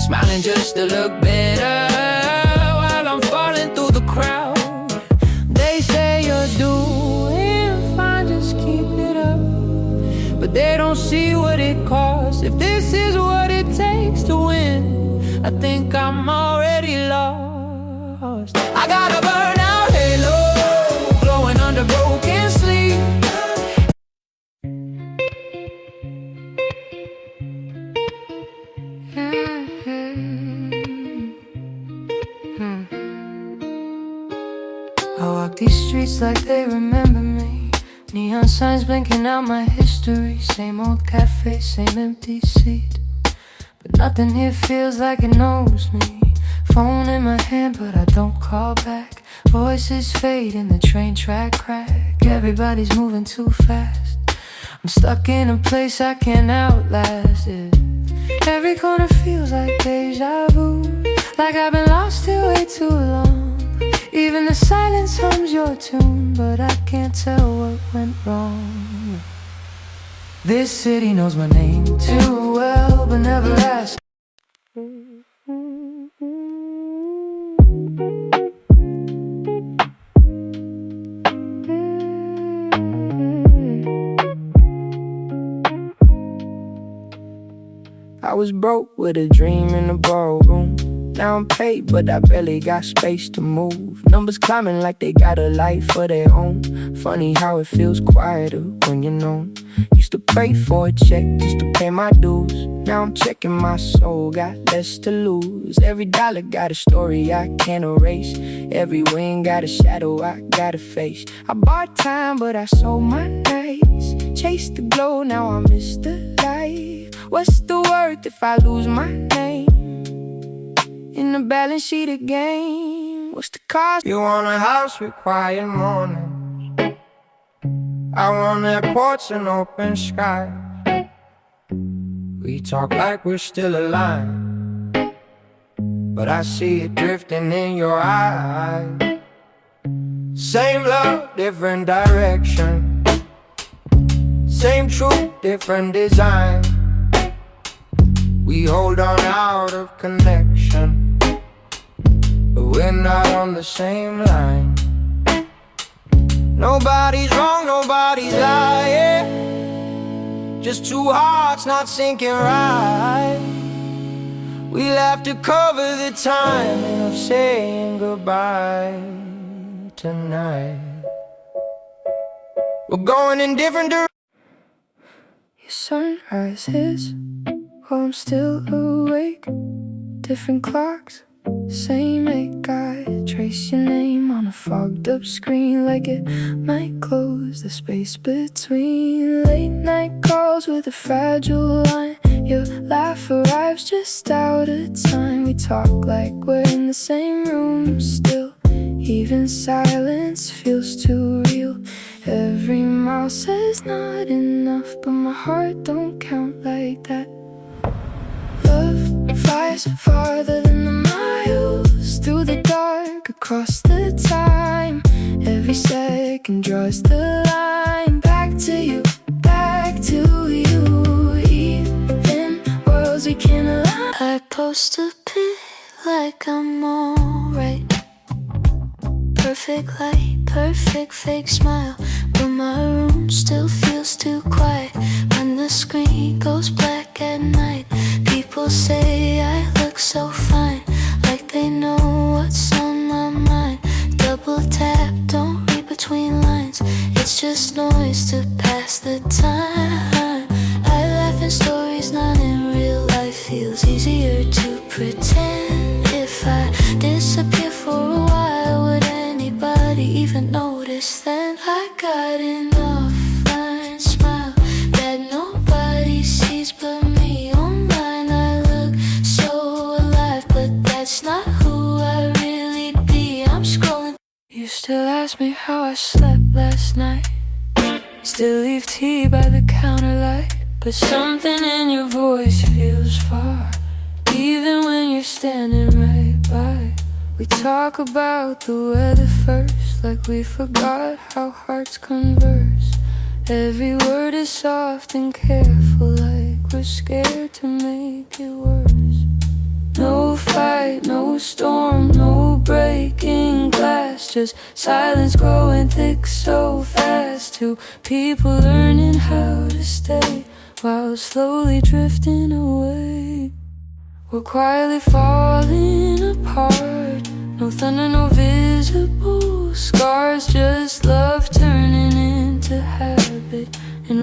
Smiling just to look better while I'm falling through the crowd. They say you're doing fine, just keep it up. But they don't see what it costs. If this is what it takes to win, I think I'm already lost. I got a burnout halo glowing under broken sleep. I walk these streets like they remember me. Neon signs blinking out my history. Same old cafe, same empty seat, but nothing here feels like it knows me. Phone in my hand but I don't call back. Voices fade in the train track crack. Everybody's moving too fast. I'm stuck in a place I can't outlast it. Every corner feels like deja vu, like I've been lost here way too long. Even the silence hums your tune, but I can't tell what went wrong. This city knows my name too well, but never asked. I was broke with a dream in the ballroom. Now I'm paid, but I barely got space to move. Numbers climbing like they got a life of their own. Funny how it feels quieter when you're known. Used to pray for a check just to pay my dues. Now I'm checking my soul, got less to lose. Every dollar got a story I can't erase. Every win got a shadow I gotta face. I bought time, but I sold my nights. Chased the glow, now I miss the light. What's the worth if I lose my name in the balance sheet again? What's the cost? You want a house with quiet mornings. I want airports and open sky. We talk like we're still alive, but I see it drifting in your eyes. Same love, different direction. Same truth, different design. We hold on out of connection, but we're not on the same line. Nobody's wrong, nobody's lying. Just two hearts not syncing right. We'll have to cover the timing of saying goodbye tonight. We're going in different directions. Your sunrise is while I'm still awake. Different clocks, same ache. I trace your name on a fogged up screen, like it might close the space between. Late night calls with a fragile line. Your laugh arrives just out of time. We talk like we're in the same room still. Even silence feels too real. Every mile says not enough, but my heart don't count like that. Love flies farther than the miles, through the dark, across the time. Every second draws the line. Back to you, back to you. Even worlds we can't align. I post a pic like I'm alright. Perfect light, perfect fake smile, but my room still feels too quiet. When the screen goes black at night, people say I look so fine, like they know what's on my mind. Double tap, don't read between lines. It's just noise to pass the time. I laugh in stories, not in real life. Feels easier to pretend. If I disappear for a while, would anybody even notice then? I got an offline smile that nobody sees but me. Online I look so alive, but that's not who I really be. I'm scrolling. You still ask me how I slept last night. Still leave tea by the counter light, but something in your voice feels far, even when you're standing right by. We talk about the weather first, like we forgot how hearts converse. Every word is soft and careful, like we're scared to make it worse. No fight, no storm, no breaking glass, just silence growing thick so fast. Two people learning how to stay while slowly drifting away. We're quietly falling apart. No thunder, no visible scars, just love turning into habit. And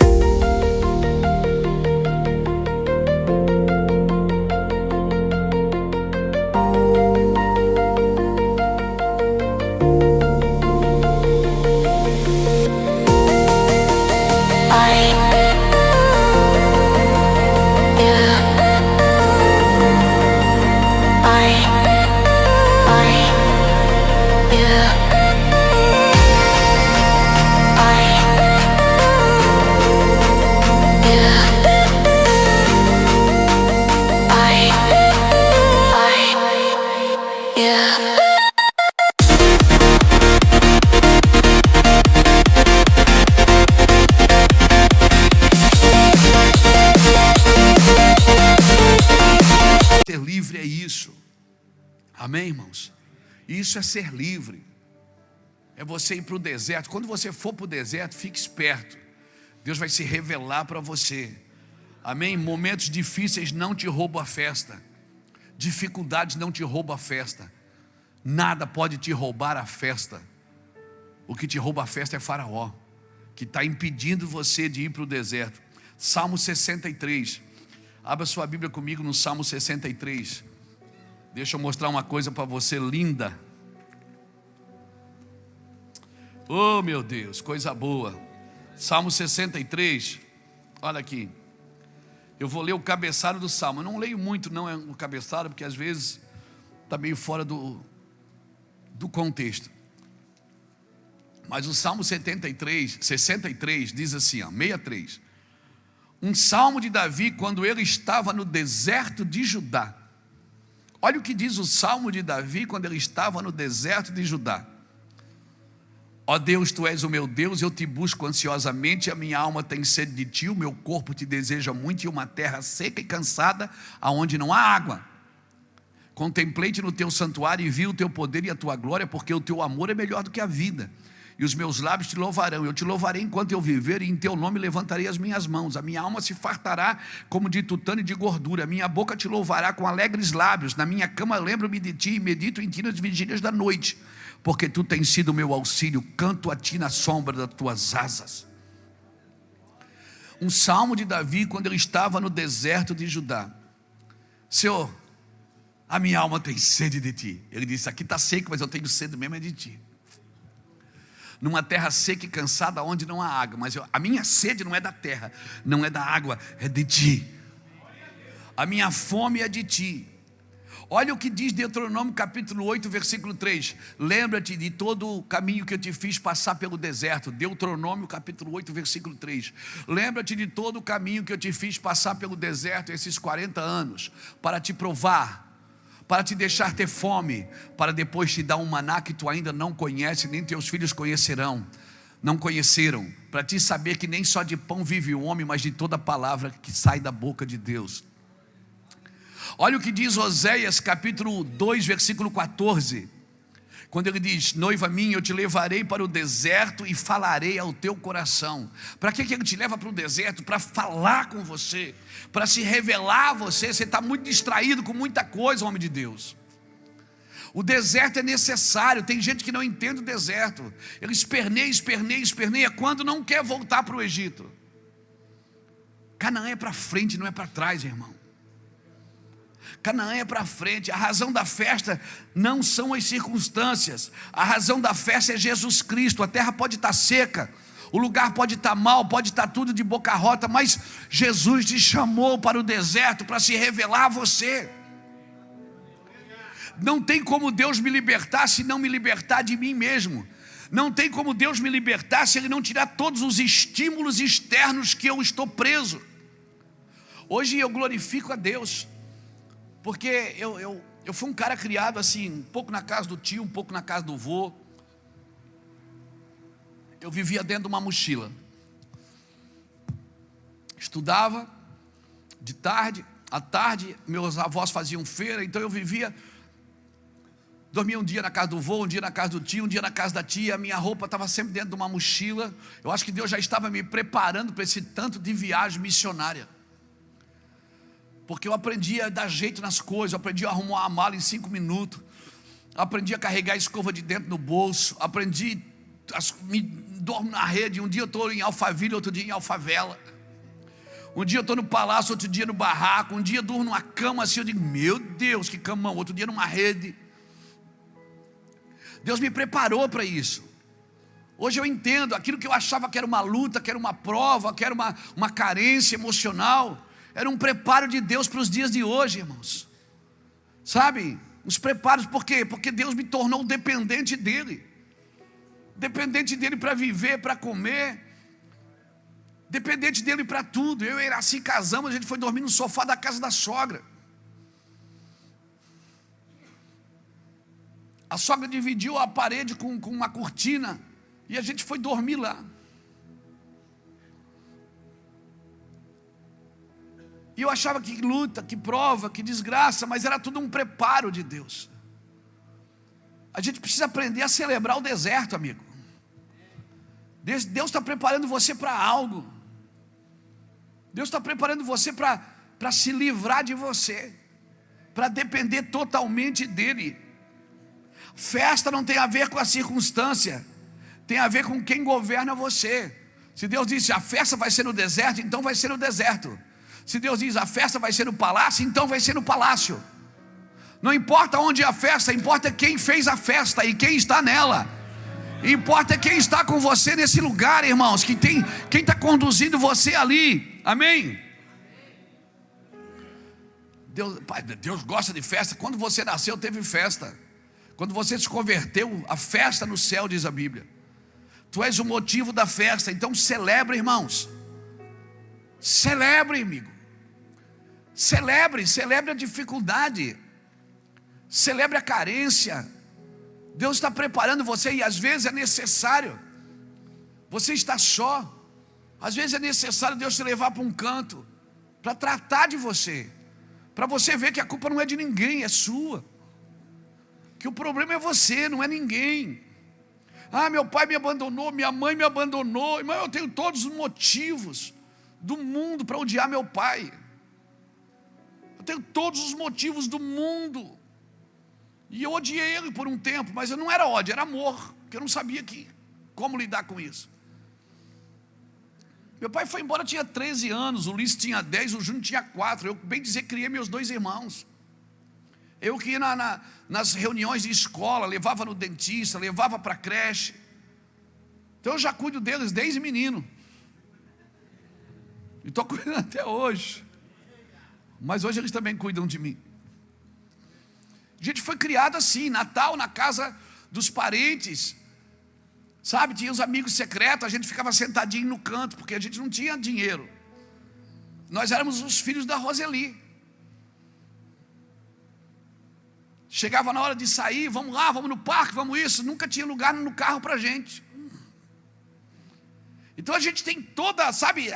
Ser livre é isso. Amém, irmãos? Isso é ser livre. É você ir para o deserto. Quando você for para o deserto, fique esperto. Deus vai se revelar para você. Amém? Momentos difíceis não te roubam a festa. Dificuldades não te roubam a festa. Nada pode te roubar a festa. O que te rouba a festa é Faraó, que está impedindo você de ir para o deserto. Salmo 63. Abra sua Bíblia comigo no Salmo 63. Deixa eu mostrar uma coisa para você linda. Oh meu Deus, coisa boa. Salmo 63. Olha aqui. Eu vou ler o cabeçalho do Salmo. Eu não leio muito não o cabeçalho, porque às vezes está meio fora do contexto. Mas o Salmo 63 diz assim, ó, 63. Um salmo de Davi quando ele estava no deserto de Judá. Olha o que diz o salmo de Davi quando ele estava no deserto de Judá. Ó Deus, tu és o meu Deus, eu te busco ansiosamente, a minha alma tem sede de ti, o meu corpo te deseja muito, e uma terra seca e cansada, aonde não há água. Contemplei-te no teu santuário e vi o teu poder e a tua glória, porque o teu amor é melhor do que a vida. E os meus lábios te louvarão, eu te louvarei enquanto eu viver, e em teu nome levantarei as minhas mãos. A minha alma se fartará como de tutano e de gordura, a minha boca te louvará com alegres lábios. Na minha cama lembro-me de ti e medito em ti nas vigílias da noite, porque tu tens sido o meu auxílio, canto a ti na sombra das tuas asas. Um salmo de Davi quando ele estava no deserto de Judá. Senhor, a minha alma tem sede de ti. Ele disse, aqui está seco, mas eu tenho sede mesmo é de ti. Numa terra seca e cansada onde não há água. Mas a minha sede não é da terra, não é da água, é de ti. A minha fome é de ti. Olha o que diz Deuteronômio capítulo 8, versículo 3. Lembra-te de todo o caminho que eu te fiz passar pelo deserto. Deuteronômio capítulo 8, versículo 3. Lembra-te de todo o caminho que eu te fiz passar pelo deserto esses 40 anos, para te provar, para te deixar ter fome, para depois te dar um maná que tu ainda não conhece, nem teus filhos não conheceram, para te saber que nem só de pão vive o homem, mas de toda palavra que sai da boca de Deus. Olha o que diz Oséias capítulo 2, versículo 14. Quando ele diz, noiva minha, eu te levarei para o deserto e falarei ao teu coração. Para que ele te leva para o deserto? Para falar com você, para se revelar a você. Você está muito distraído com muita coisa, homem de Deus. O deserto é necessário. Tem gente que não entende o deserto. Ele esperneia quando não quer voltar para o Egito. Canaã é para frente, não é para trás, irmão. Canaã é para frente. A razão da festa não são as circunstâncias. A razão da festa é Jesus Cristo. A terra pode estar seca, o lugar pode estar mal, pode estar tudo de boca rota, mas Jesus te chamou para o deserto para se revelar a você. Não tem como Deus me libertar se não me libertar de mim mesmo. Não tem como Deus me libertar se Ele não tirar todos os estímulos externos que eu estou preso. Hoje eu glorifico a Deus, porque eu fui um cara criado assim, um pouco na casa do tio, um pouco na casa do vô. Eu vivia dentro de uma mochila. Estudava de tarde, à tarde meus avós faziam feira, então eu dormia um dia na casa do vô, um dia na casa do tio, um dia na casa da tia. A minha roupa estava sempre dentro de uma mochila. Eu acho que Deus já estava me preparando para esse tanto de viagem missionária, porque eu aprendi a dar jeito nas coisas, eu aprendi a arrumar uma mala em 5 minutos, aprendi a carregar a escova de dentro no bolso, dormo na rede. Um dia eu estou em Alphaville, outro dia em Alfavela. Um dia eu estou no palácio, outro dia no barraco. Um dia eu durmo numa cama assim, eu digo, meu Deus, que camão. Outro dia numa rede. Deus me preparou para isso. Hoje eu entendo, aquilo que eu achava que era uma luta, que era uma prova, que era uma carência emocional, era um preparo de Deus para os dias de hoje, irmãos. Sabe? Os preparos, por quê? Porque Deus me tornou dependente dEle. Dependente dEle para viver, para comer. Dependente dEle para tudo. Eu e Iraci casamos, a gente foi dormir no sofá da casa da sogra. A sogra dividiu a parede com uma cortina e a gente foi dormir lá. E eu achava que luta, que prova, que desgraça, mas era tudo um preparo de Deus. A gente precisa aprender a celebrar o deserto, amigo. Deus está preparando você para algo. Deus está preparando você para se livrar de você, para depender totalmente dEle. Festa não tem a ver com a circunstância, tem a ver com quem governa você. Se Deus disse a festa vai ser no deserto, então vai ser no deserto. Se Deus diz a festa vai ser no palácio, então vai ser no palácio. Não importa onde é a festa, importa quem fez a festa e quem está nela. Importa quem está com você nesse lugar, irmãos, quem está conduzindo você ali. Amém? Deus gosta de festa. Quando você nasceu teve festa. Quando você se converteu, a festa no céu, diz a Bíblia. Tu és o motivo da festa, então celebre, irmãos. Celebre, amigo. Celebre a dificuldade. Celebre a carência. Deus está preparando você e às vezes é necessário. Você está só. Às vezes é necessário Deus te levar para um canto, para tratar de você, para você ver que a culpa não é de ninguém, é sua. Que o problema é você, não é ninguém. Ah, meu pai me abandonou, minha mãe me abandonou. Mas eu tenho todos os motivos do mundo para odiar meu pai. Eu tenho todos os motivos do mundo. E eu odiei ele por um tempo, mas não era ódio, era amor, porque eu não sabia como lidar com isso. Meu pai foi embora, tinha 13 anos, o Ulisses tinha 10, o Júnior tinha 4. Eu, bem dizer, criei meus 2 irmãos. Eu que ia nas reuniões de escola, levava no dentista, levava para a creche. Então eu já cuido deles desde menino. E estou cuidando até hoje. Mas hoje eles também cuidam de mim. A gente foi criado assim, Natal na casa dos parentes. Sabe, tinha os amigos secretos, a gente ficava sentadinho no canto, porque a gente não tinha dinheiro. Nós éramos os filhos da Roseli. Chegava na hora de sair, vamos lá, vamos no parque, vamos isso. Nunca tinha lugar no carro para a gente. Então a gente tem toda, sabe,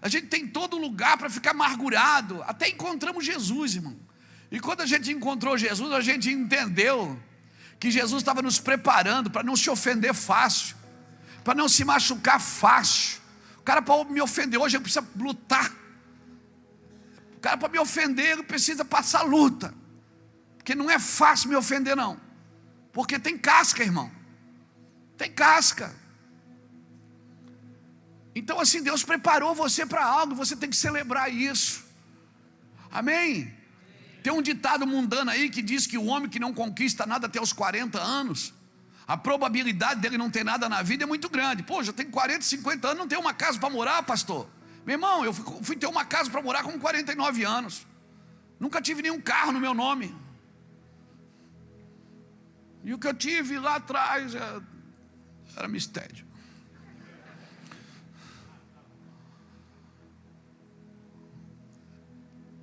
a gente tem todo lugar para ficar amargurado. Até encontramos Jesus, irmão. E quando a gente encontrou Jesus, a gente entendeu que Jesus estava nos preparando para não se ofender fácil, para não se machucar fácil. O cara, para me ofender hoje, ele precisa lutar. O cara, para me ofender, ele precisa passar luta. Porque não é fácil me ofender, não. Porque tem casca, irmão. Tem casca. Então assim, Deus preparou você para algo, você tem que celebrar isso. Amém? Tem um ditado mundano aí que diz que o homem que não conquista nada até os 40 anos, a probabilidade dele não ter nada na vida é muito grande. Pô, já tenho 40, 50 anos, não tenho uma casa para morar, pastor. Meu irmão, eu fui ter uma casa para morar com 49 anos. Nunca tive nenhum carro no meu nome. E o que eu tive lá atrás era mistério.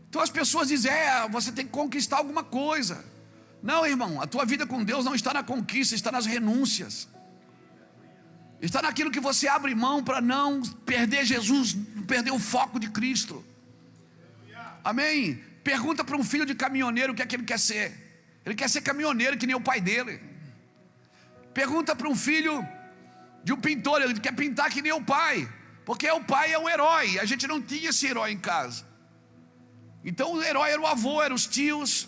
Então as pessoas dizem, você tem que conquistar alguma coisa. Não, irmão, a tua vida com Deus não está na conquista, está nas renúncias. Está naquilo que você abre mão para não perder Jesus, perder o foco de Cristo. Amém? Pergunta para um filho de caminhoneiro o que é que ele quer ser. Ele quer ser caminhoneiro que nem o pai dele. Pergunta para um filho de um pintor, ele quer pintar que nem o pai. Porque o pai é o herói, a gente não tinha esse herói em casa. Então o herói era o avô, eram os tios.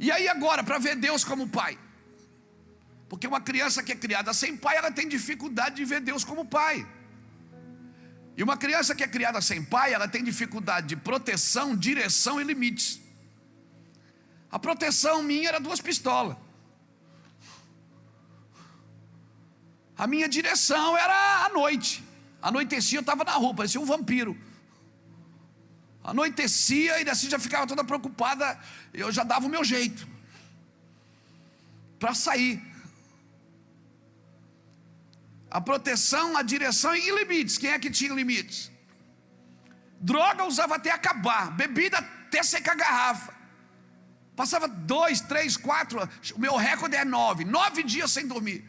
E aí agora, para ver Deus como pai. Porque uma criança que é criada sem pai, ela tem dificuldade de ver Deus como pai. E uma criança que é criada sem pai, ela tem dificuldade de proteção, direção e limites. A proteção minha era 2 pistolas. A minha direção era à noite. Anoitecia, eu estava na rua, parecia um vampiro. Anoitecia e assim já ficava toda preocupada. Eu já dava o meu jeito para sair. A proteção, a direção e limites. Quem é que tinha limites? Droga usava até acabar. Bebida até secar a garrafa. Passava 2, 3, 4. O meu recorde é 9. 9 dias sem dormir.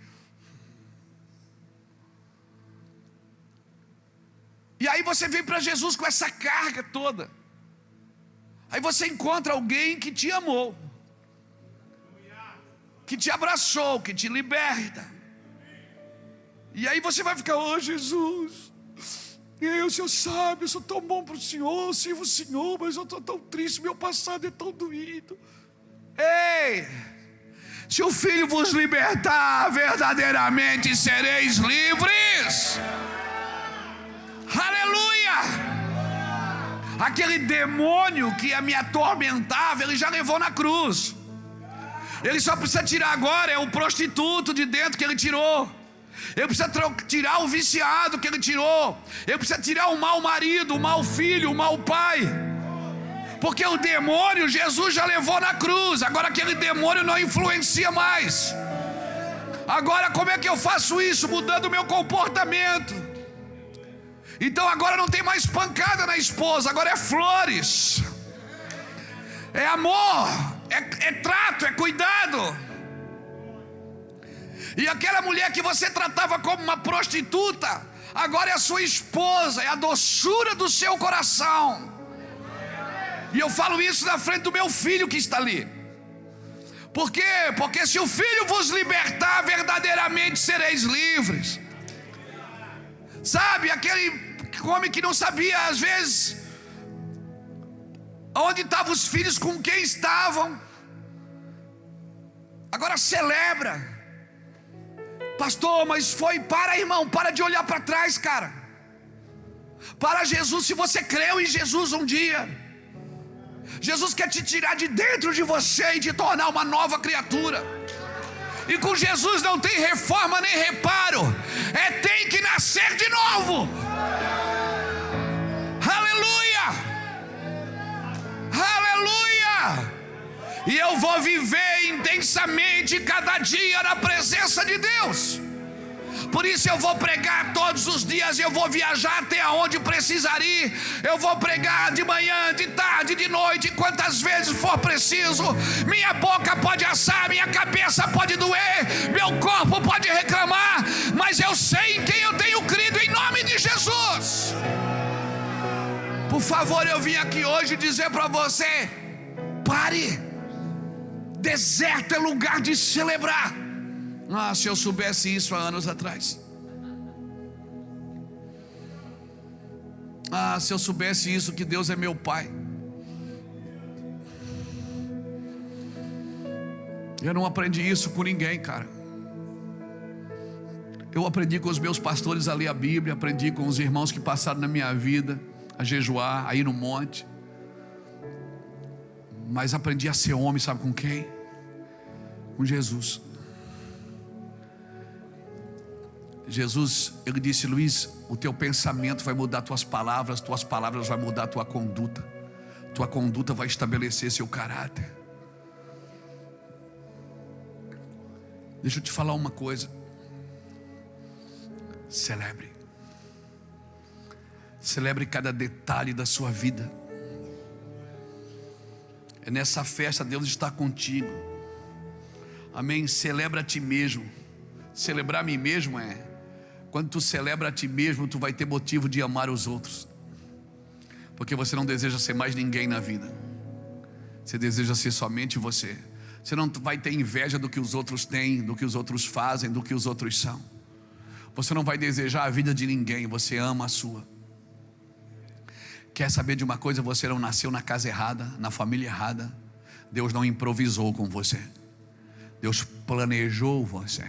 E aí você vem para Jesus com essa carga toda. Aí você encontra alguém que te amou, que te abraçou, que te liberta. E aí você vai ficar, Jesus, o Senhor sabe, eu sou tão bom para o Senhor, eu sirvo o Senhor, mas eu estou tão triste, meu passado é tão doído. Ei, se o Filho vos libertar, verdadeiramente sereis livres. Aleluia! Aquele demônio que me atormentava, ele já levou na cruz. Ele só precisa tirar agora, é o prostituto de dentro que ele tirou. Ele precisa tirar o viciado que ele tirou. Ele precisa tirar o mau marido, o mau filho, o mau pai. Porque o demônio, Jesus já levou na cruz. Agora aquele demônio não influencia mais. Agora como é que eu faço isso? Mudando o meu comportamento. Então agora não tem mais pancada na esposa, agora é flores, é amor, é trato, é cuidado. E aquela mulher que você tratava como uma prostituta, agora é a sua esposa, é a doçura do seu coração. E eu falo isso na frente do meu filho que está ali. Por quê? Porque se o Filho vos libertar, verdadeiramente sereis livres. Sabe, aquele homem que não sabia às vezes onde estavam os filhos, com quem estavam, agora celebra. Pastor, mas irmão, para de olhar para trás, cara. Para Jesus, se você creu em Jesus um dia, Jesus quer te tirar de dentro de você e te tornar uma nova criatura. E com Jesus não tem reforma nem reparo, tem que nascer de novo. Aleluia! Aleluia! E eu vou viver intensamente cada dia na presença de Deus. Por isso eu vou pregar todos os dias, eu vou viajar até onde precisar ir. Eu vou pregar de manhã, de tarde, de noite, quantas vezes for preciso. Minha boca pode assar, minha cabeça pode doer, meu corpo pode reclamar, mas eu sei em quem eu tenho crido, em nome de Jesus. Por favor, eu vim aqui hoje dizer para você: pare. Deserto é lugar de celebrar. Se eu soubesse isso há anos atrás. Se eu soubesse isso, que Deus é meu Pai. Eu não aprendi isso com ninguém, cara. Eu aprendi com os meus pastores a ler a Bíblia. Aprendi com os irmãos que passaram na minha vida a jejuar, a ir no monte. Mas aprendi a ser homem, sabe com quem? Com Jesus. Jesus, ele disse: Luiz, o teu pensamento vai mudar tuas palavras vai mudar tua conduta vai estabelecer seu caráter. Deixa eu te falar uma coisa. Celebre cada detalhe da sua vida. É nessa festa Deus está contigo. Amém? Celebra a ti mesmo. Celebrar a mim mesmo quando tu celebra a ti mesmo, tu vai ter motivo de amar os outros. Porque você não deseja ser mais ninguém na vida. Você deseja ser somente você. Você não vai ter inveja do que os outros têm, do que os outros fazem, do que os outros são. Você não vai desejar a vida de ninguém, você ama a sua. Quer saber de uma coisa? Você não nasceu na casa errada, na família errada. Deus não improvisou com você. Deus planejou você.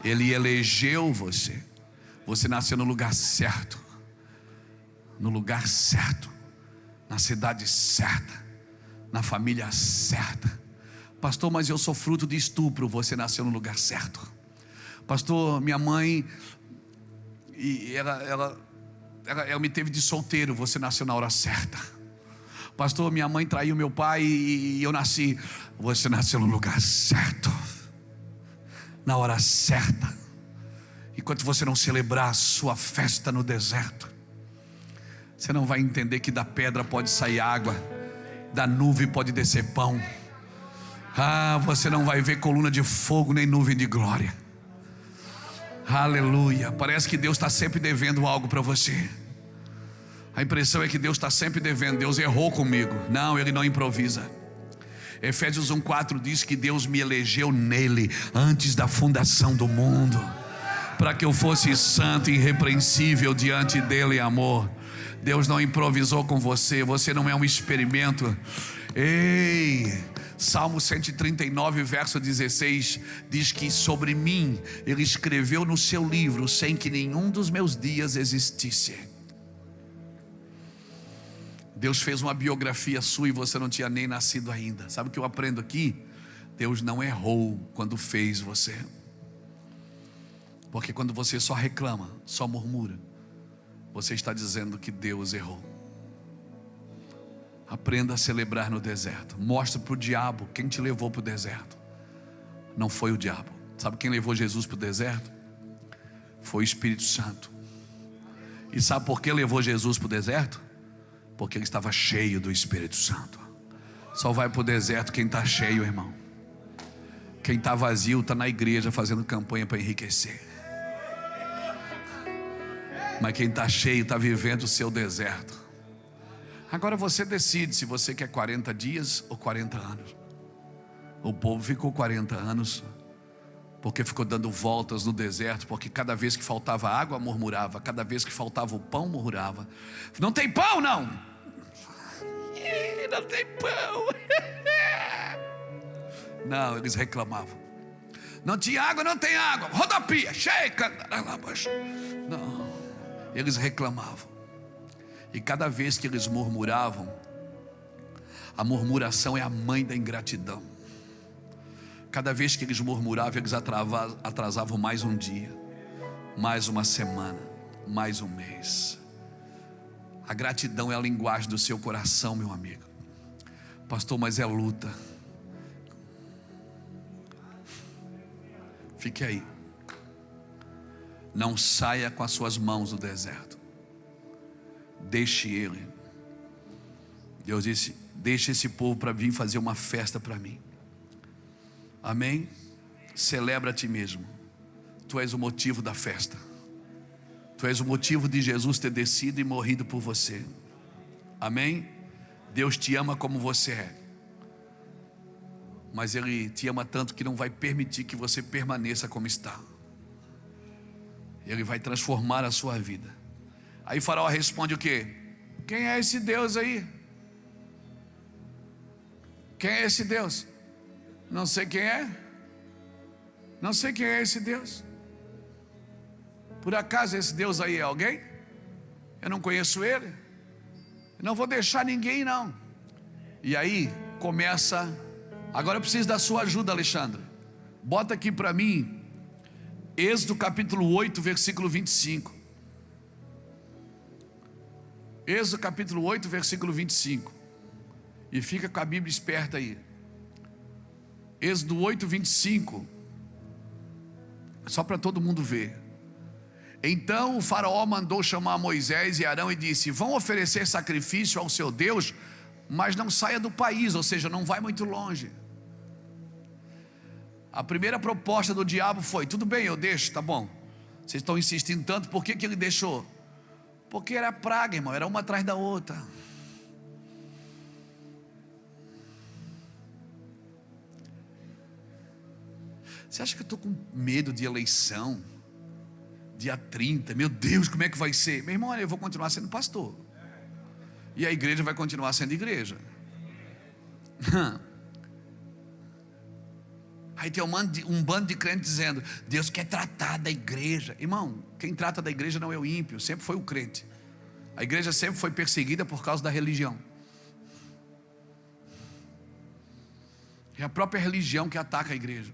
Ele elegeu você. Você nasceu no lugar certo. No lugar certo. Na cidade certa. Na família certa. Pastor, mas eu sou fruto de estupro. Você nasceu no lugar certo. Pastor, minha mãe, ela me teve de solteiro. Você nasceu na hora certa. Pastor, minha mãe traiu meu pai e eu nasci. Você nasceu no lugar certo, na hora certa. Enquanto você não celebrar a sua festa no deserto, você não vai entender que da pedra pode sair água, da nuvem pode descer pão. Você não vai ver coluna de fogo nem nuvem de glória. Aleluia. Parece que Deus está sempre devendo algo para você. A impressão é que Deus está sempre devendo. Deus errou comigo. Não, Ele não improvisa. Efésios 1:4 diz que Deus me elegeu nele antes da fundação do mundo, para que eu fosse santo e irrepreensível diante dele em amor. Deus não improvisou com você. Você não é um experimento. Salmo 139 verso 16 diz que sobre mim Ele escreveu no seu livro sem que nenhum dos meus dias existisse. Deus fez uma biografia sua e você não tinha nem nascido ainda. Sabe o que eu aprendo aqui? Deus não errou quando fez você. Porque quando você só reclama, só murmura, você está dizendo que Deus errou. Aprenda a celebrar no deserto. Mostra para o diabo quem te levou para o deserto. Não foi o diabo. Sabe quem levou Jesus para o deserto? Foi o Espírito Santo. E sabe por que levou Jesus para o deserto? Porque ele estava cheio do Espírito Santo. Só vai para o deserto quem está cheio, irmão. Quem está vazio está na igreja fazendo campanha para enriquecer. Mas quem está cheio está vivendo o seu deserto. Agora você decide se você quer 40 dias ou 40 anos. O povo ficou 40 anos porque ficou dando voltas no deserto. Porque cada vez que faltava água murmurava, cada vez que faltava o pão murmurava. Não tem pão não. Não tem pão. Não, eles reclamavam. Não tinha água, não tem água. Rodopia, cheia. Não, eles reclamavam. E cada vez que eles murmuravam, a murmuração é a mãe da ingratidão. Cada vez que eles murmuravam, eles atrasavam mais um dia, mais uma semana, mais um mês. A gratidão é a linguagem do seu coração, meu amigo. Pastor, mas é luta. Fique aí. Não saia com as suas mãos do deserto. Deixe ele. Deus disse: deixe esse povo para vir fazer uma festa para mim. Amém? Celebra a ti mesmo. Tu és o motivo da festa. Tu és o motivo de Jesus ter descido e morrido por você. Amém? Deus te ama como você é. mas Ele te ama tanto que não vai permitir que você permaneça como está. Ele vai transformar a sua vida. Aí Faraó responde o quê? Quem é esse Deus aí? Quem é esse Deus? Não sei quem é. Não sei quem é esse Deus. Por acaso esse Deus aí é alguém? Eu não conheço ele. Eu não vou deixar ninguém não. E aí começa. Agora eu preciso da sua ajuda, Alexandre. Bota aqui para mim Êxodo capítulo 8, versículo 25. Êxodo capítulo 8, versículo 25. E fica com a Bíblia esperta aí. Êxodo 8, 25. Só para todo mundo ver. Então o faraó mandou chamar Moisés e Arão e disse: vão oferecer sacrifício ao seu Deus, mas não saia do país, ou seja, não vai muito longe. A primeira proposta do diabo foi: tudo bem, eu deixo, tá bom. Vocês estão insistindo tanto, por que ele deixou? Porque era praga, irmão, era uma atrás da outra. Você acha que eu estou com medo de eleição? Dia 30, meu Deus, como é que vai ser? Meu irmão, eu vou continuar sendo pastor. E a igreja vai continuar sendo igreja. Aí tem um bando de crentes dizendo: Deus quer tratar da igreja. Irmão, quem trata da igreja não é o ímpio, sempre foi o crente. A igreja sempre foi perseguida por causa da religião. É a própria religião que ataca a igreja.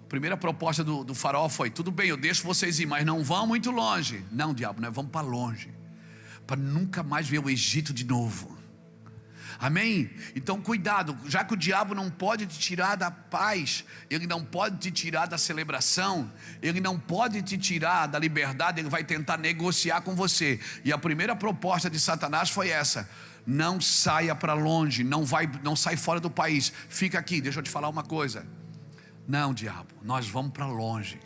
A primeira proposta do faraó foi: tudo bem, eu deixo vocês ir, mas não vão muito longe. Não, diabo, nós vamos para longe, para nunca mais ver o Egito de novo. Amém? Então cuidado, já que o diabo não pode te tirar da paz, ele não pode te tirar da celebração, ele não pode te tirar da liberdade, ele vai tentar negociar com você. E a primeira proposta de Satanás foi essa: não saia para longe, não sai fora do país, fica aqui. Deixa eu te falar uma coisa. Não, diabo, nós vamos para longe.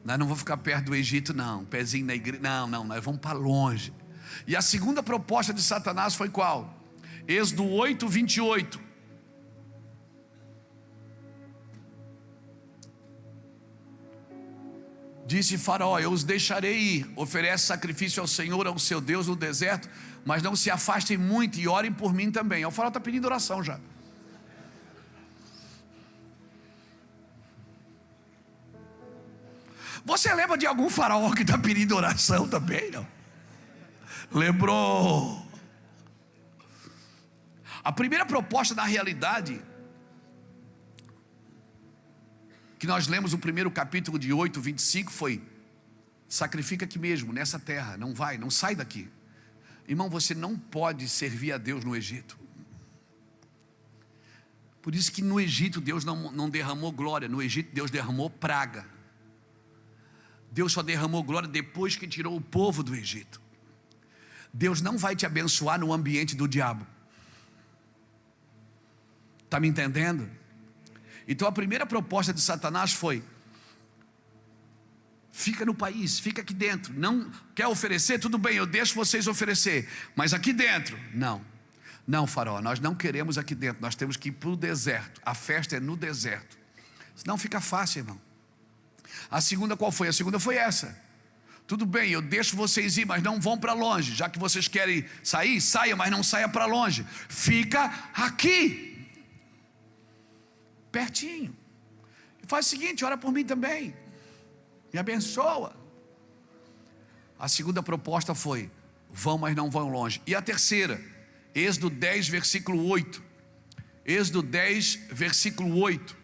Nós não vamos ficar perto do Egito não, pezinho na igreja, não, nós vamos para longe. E a segunda proposta de Satanás foi qual? Êxodo 8, 28. Disse Faraó: eu os deixarei ir, oferece sacrifício ao Senhor, ao seu Deus no deserto, mas não se afastem muito e orem por mim também. O faraó está pedindo oração já. Você lembra de algum faraó que está pedindo oração também? Não? Lembrou? A primeira proposta, na realidade, que nós lemos no primeiro capítulo de 8, 25, foi: sacrifica aqui mesmo, nessa terra, não sai daqui. Irmão, você não pode servir a Deus no Egito. Por isso que no Egito Deus não derramou glória, no Egito Deus derramou praga. Deus só derramou glória depois que tirou o povo do Egito. Deus não vai te abençoar no ambiente do diabo. Está me entendendo? Então a primeira proposta de Satanás foi: fica no país, fica aqui dentro. Não quer oferecer? Tudo bem, eu deixo vocês oferecer, mas aqui dentro, não, faraó, nós não queremos aqui dentro, nós temos que ir para o deserto. A festa é no deserto, senão fica fácil, irmão. A segunda qual foi? A segunda foi essa: tudo bem, eu deixo vocês ir, mas não vão para longe. Já que vocês querem sair, saia, mas não saia para longe. Fica aqui, pertinho. E faz o seguinte: ora por mim também, me abençoa. A segunda proposta foi: vão, mas não vão longe. E a terceira, Êxodo 10, versículo 8. Êxodo 10, versículo 8.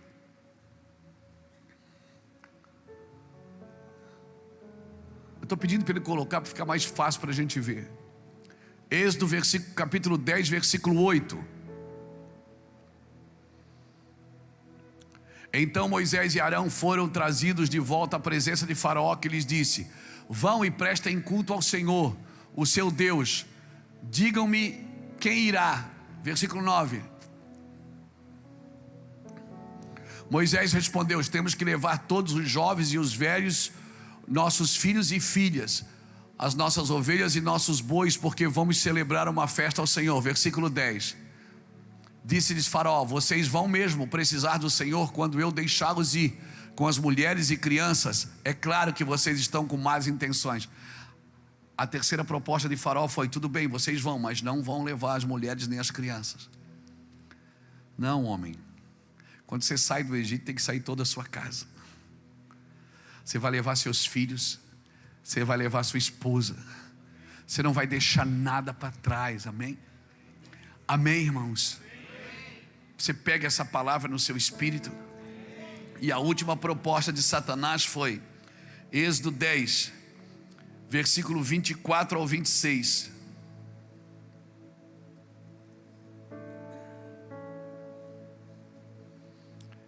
Estou pedindo para ele colocar para ficar mais fácil para a gente ver. Êxodo capítulo 10, versículo 8. Então Moisés e Arão foram trazidos de volta à presença de Faraó, que lhes disse: vão e prestem culto ao Senhor, o seu Deus. Digam-me quem irá. Versículo 9. Moisés respondeu: temos que levar todos os jovens e os velhos, nossos filhos e filhas, as nossas ovelhas e nossos bois, porque vamos celebrar uma festa ao Senhor. Versículo 10. Disse-lhes Faraó: vocês vão mesmo precisar do Senhor quando eu deixá-los ir com as mulheres e crianças? É claro que vocês estão com más intenções. A terceira proposta de Faraó foi: tudo bem, vocês vão, mas não vão levar as mulheres nem as crianças. Não, homem. Quando você sai do Egito, tem que sair toda a sua casa. Você vai levar seus filhos, você vai levar sua esposa, você não vai deixar nada para trás, amém? Amém, irmãos? Você pega essa palavra no seu espírito. E a última proposta de Satanás foi Êxodo 10, versículo 24 ao 26.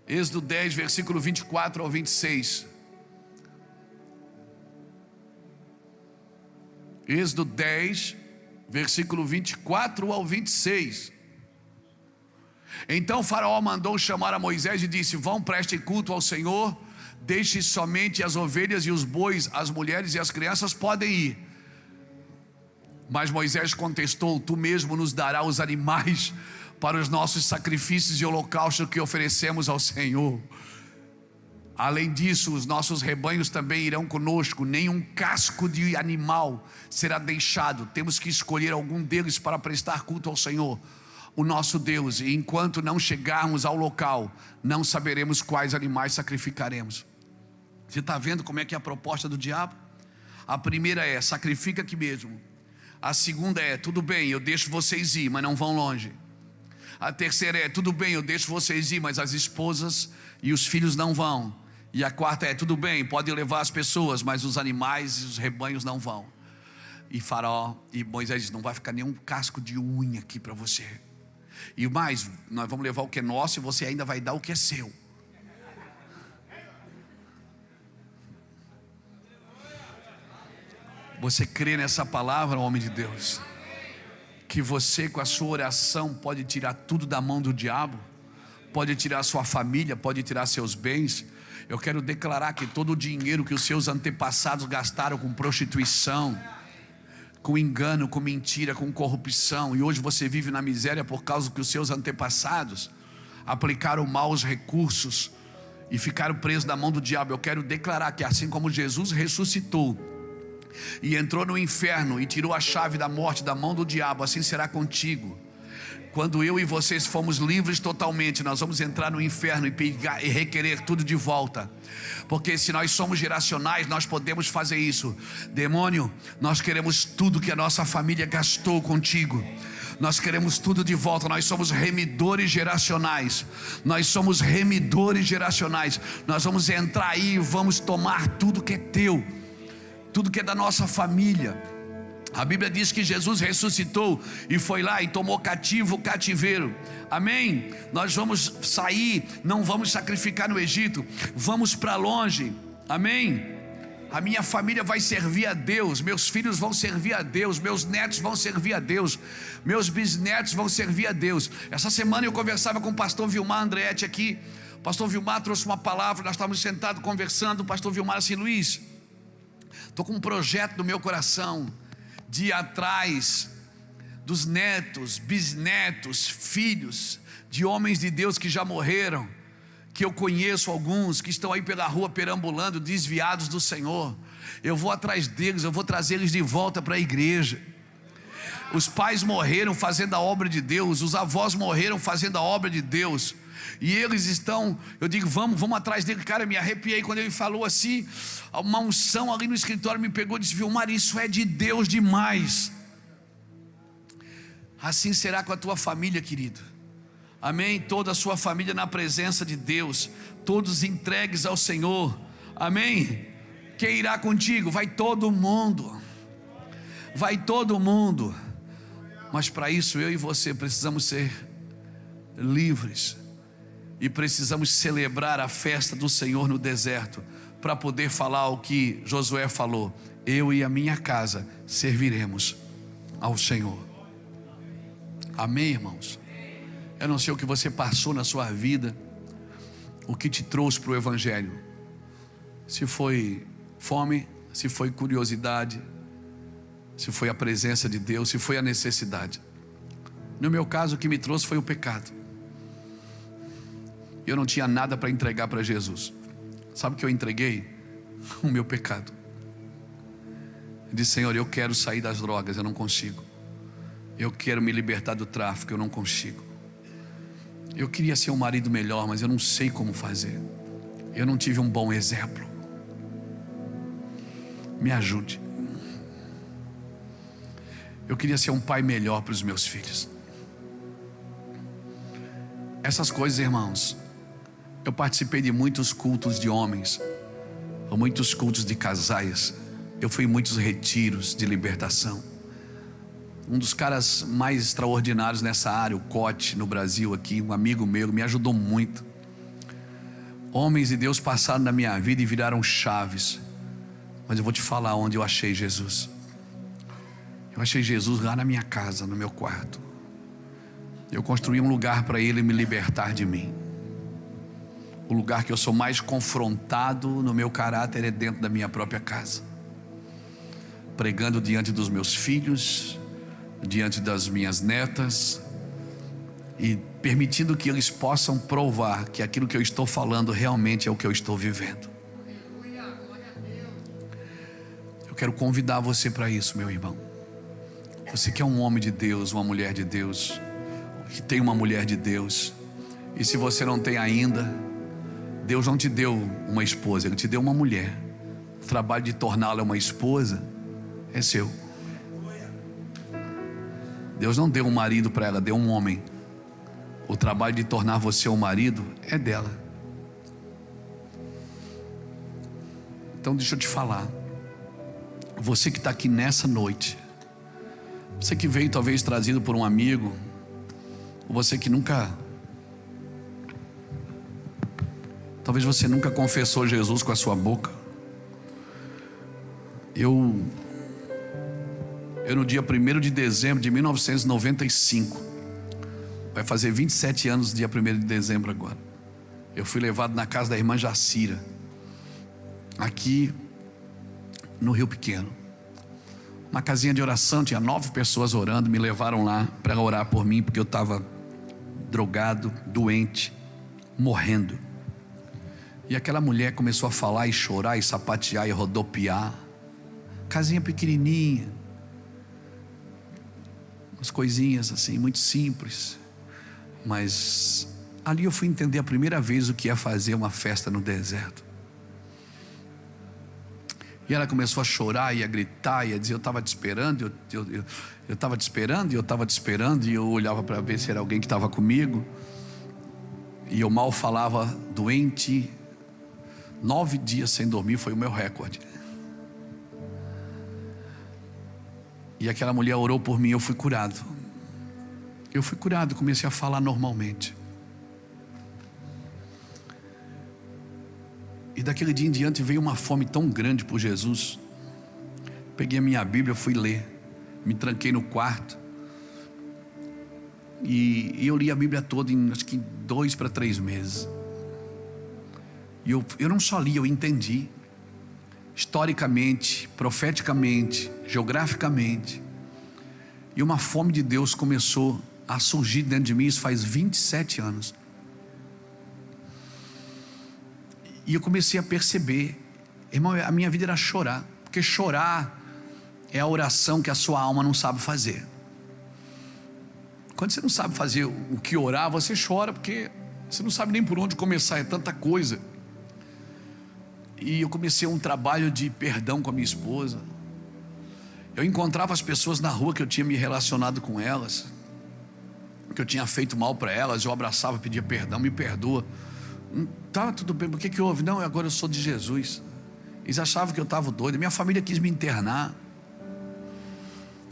Êxodo 10, versículo 24 ao 26. Êxodo 10, versículo 24 ao 26. Então Faraó mandou chamar a Moisés e disse: vão, prestem culto ao Senhor, deixe somente as ovelhas e os bois, as mulheres e as crianças podem ir. Mas Moisés contestou: tu mesmo nos darás os animais para os nossos sacrifícios e holocaustos que oferecemos ao Senhor. Além disso, os nossos rebanhos também irão conosco, nenhum casco de animal será deixado. Temos que escolher algum deles para prestar culto ao Senhor, o nosso Deus, e enquanto não chegarmos ao local, não saberemos quais animais sacrificaremos. Você está vendo como é que é a proposta do diabo? A primeira é: sacrifica aqui mesmo. A segunda é: tudo bem, eu deixo vocês ir, mas não vão longe. A terceira é: tudo bem, eu deixo vocês ir, mas as esposas e os filhos não vão. E a quarta é: tudo bem, pode levar as pessoas, mas os animais e os rebanhos não vão. E Faraó e Moisés dizem: não vai ficar nenhum casco de unha aqui para você. E mais, nós vamos levar o que é nosso e você ainda vai dar o que é seu. Você crê nessa palavra, homem de Deus? Que você, com a sua oração, pode tirar tudo da mão do diabo? Pode tirar sua família, pode tirar seus bens? Eu quero declarar que todo o dinheiro que os seus antepassados gastaram com prostituição, com engano, com mentira, com corrupção, e hoje você vive na miséria por causa que os seus antepassados aplicaram maus recursos e ficaram presos na mão do diabo. Eu quero declarar que assim como Jesus ressuscitou e entrou no inferno e tirou a chave da morte da mão do diabo, assim será contigo. Quando eu e vocês fomos livres totalmente, nós vamos entrar no inferno e pegar e requerer tudo de volta. Porque se nós somos geracionais, nós podemos fazer isso. Demônio, nós queremos tudo que a nossa família gastou contigo. Nós queremos tudo de volta. Nós somos remidores geracionais. Nós somos remidores geracionais. Nós vamos entrar aí e vamos tomar tudo que é teu, tudo que é da nossa família. A Bíblia diz que Jesus ressuscitou e foi lá e tomou cativo o cativeiro. Amém? Nós vamos sair, não vamos sacrificar no Egito, vamos para longe. Amém? A minha família vai servir a Deus, meus filhos vão servir a Deus, meus netos vão servir a Deus, meus bisnetos vão servir a Deus. Essa semana eu conversava com o pastor Vilmar Andretti aqui. O pastor Vilmar trouxe uma palavra, nós estávamos sentados conversando. O pastor Vilmar assim: Luiz, estou com um projeto no meu coração de ir atrás dos netos, bisnetos, filhos de homens de Deus que já morreram, que eu conheço alguns, que estão aí pela rua perambulando, desviados do Senhor. Eu vou atrás deles, eu vou trazer eles de volta para a igreja. Os pais morreram fazendo a obra de Deus, os avós morreram fazendo a obra de Deus, e eles estão, eu digo, vamos atrás dele. Cara, me arrepiei quando ele falou assim. Uma unção ali no escritório me pegou e disse: Vilmar, isso é de Deus demais. Assim será com a tua família, querido. Amém? Toda a sua família na presença de Deus, todos entregues ao Senhor. Amém? Quem irá contigo? Vai todo mundo. Vai todo mundo. Mas para isso eu e você precisamos ser livres. E precisamos celebrar a festa do Senhor no deserto, para poder falar o que Josué falou: eu e a minha casa serviremos ao Senhor. Amém, irmãos? Eu não sei o que você passou na sua vida, o que te trouxe para o Evangelho. Se foi fome, se foi curiosidade, se foi a presença de Deus, se foi a necessidade. No meu caso, o que me trouxe foi o pecado. Eu não tinha nada para entregar para Jesus. Sabe o que eu entreguei? O meu pecado. Eu disse: Senhor, eu quero sair das drogas, eu não consigo. Eu quero me libertar do tráfico, eu não consigo. Eu queria ser um marido melhor, mas eu não sei como fazer. Eu não tive um bom exemplo. Me ajude. Eu queria ser um pai melhor para os meus filhos. Essas coisas, irmãos, eu participei de muitos cultos de homens, ou muitos cultos de casais. Eu fui em muitos retiros de libertação. Um dos caras mais extraordinários nessa área, o Cote, no Brasil aqui, um amigo meu, me ajudou muito. Homens de Deus passaram na minha vida e viraram chaves. Mas eu vou te falar onde eu achei Jesus. Eu achei Jesus lá na minha casa, no meu quarto. Eu construí um lugar para Ele me libertar de mim. O lugar que eu sou mais confrontado no meu caráter é dentro da minha própria casa, pregando diante dos meus filhos, diante das minhas netas, e permitindo que eles possam provar que aquilo que eu estou falando realmente é o que eu estou vivendo. Eu quero convidar você para isso, meu irmão. Você que é um homem de Deus, uma mulher de Deus, que tem uma mulher de Deus, e se você não tem ainda, Deus não te deu uma esposa, Ele te deu uma mulher. O trabalho de torná-la uma esposa é seu. Deus não deu um marido para ela, deu um homem. O trabalho de tornar você um marido é dela. Então deixa eu te falar. Você que está aqui nessa noite, você que veio talvez trazido por um amigo, ou você que talvez você nunca confessou Jesus com a sua boca. Eu no dia 1º de dezembro de 1995, vai fazer 27 anos dia 1º de dezembro agora, eu fui levado na casa da irmã Jacira, aqui no Rio Pequeno, uma casinha de oração, tinha 9 pessoas orando. Me levaram lá para orar por mim, porque eu estava drogado, doente, morrendo. E aquela mulher começou a falar e chorar e sapatear e rodopiar. Casinha pequenininha, umas coisinhas assim, muito simples. Mas ali eu fui entender a primeira vez o que é fazer uma festa no deserto. E ela começou a chorar e a gritar e a dizer: eu estava te esperando, eu estava te esperando, e eu estava te esperando. E eu olhava para ver se era alguém que estava comigo. E eu mal falava, doente. 9 dias sem dormir foi o meu recorde. E aquela mulher orou por mim, eu fui curado. Eu fui curado, comecei a falar normalmente. E daquele dia em diante veio uma fome tão grande por Jesus. Peguei a minha Bíblia, fui ler. Me tranquei no quarto. E eu li a Bíblia toda em acho que 2 para 3 meses. E eu não só li, eu entendi. Historicamente, profeticamente, geograficamente. E uma fome de Deus começou a surgir dentro de mim. Isso faz 27 anos. E eu comecei a perceber, irmão, a minha vida era chorar. Porque chorar é a oração que a sua alma não sabe fazer. Quando você não sabe fazer o que orar, você chora, porque você não sabe nem por onde começar, é tanta coisa. E eu comecei um trabalho de perdão com a minha esposa. Eu encontrava as pessoas na rua que eu tinha me relacionado com elas, que eu tinha feito mal para elas. Eu abraçava, pedia perdão, me perdoa. Tá, tudo bem, por que houve? Não, agora eu sou de Jesus. Eles achavam que eu estava doido. Minha família quis me internar,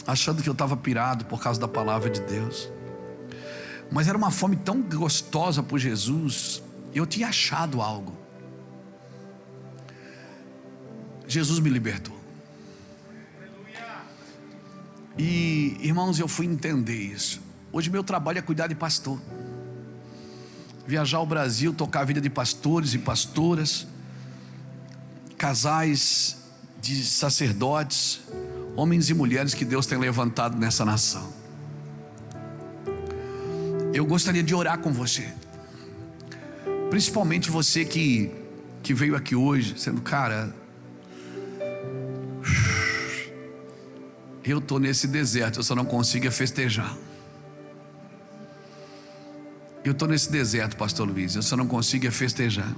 achando que eu estava pirado por causa da palavra de Deus. Mas era uma fome tão gostosa por Jesus. Eu tinha achado algo. Jesus me libertou. E irmãos, eu fui entender isso. Hoje meu trabalho é cuidar de pastor, viajar ao Brasil, tocar a vida de pastores e pastoras, casais de sacerdotes, homens e mulheres que Deus tem levantado nessa nação. Eu gostaria de orar com você, Principalmente você que veio aqui hoje, sendo, cara, eu estou nesse deserto, eu só não consigo festejar. Eu estou nesse deserto, pastor Luiz, eu só não consigo festejar.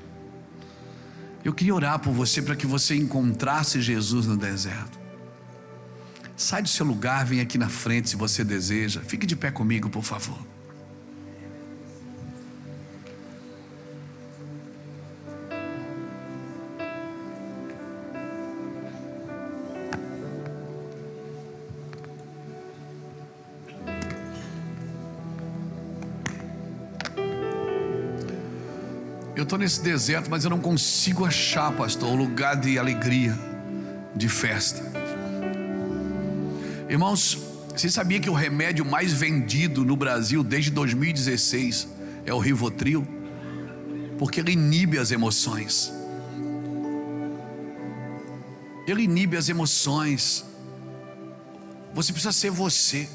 Eu queria orar por você para que você encontrasse Jesus no deserto. Sai do seu lugar, vem aqui na frente se você deseja. Fique de pé comigo, por favor. Eu estou nesse deserto, mas eu não consigo achar, pastor, um lugar de alegria, de festa. Irmãos, você sabia que o remédio mais vendido no Brasil desde 2016 é o Rivotril? Porque ele inibe as emoções. Ele inibe as emoções. Você precisa ser você.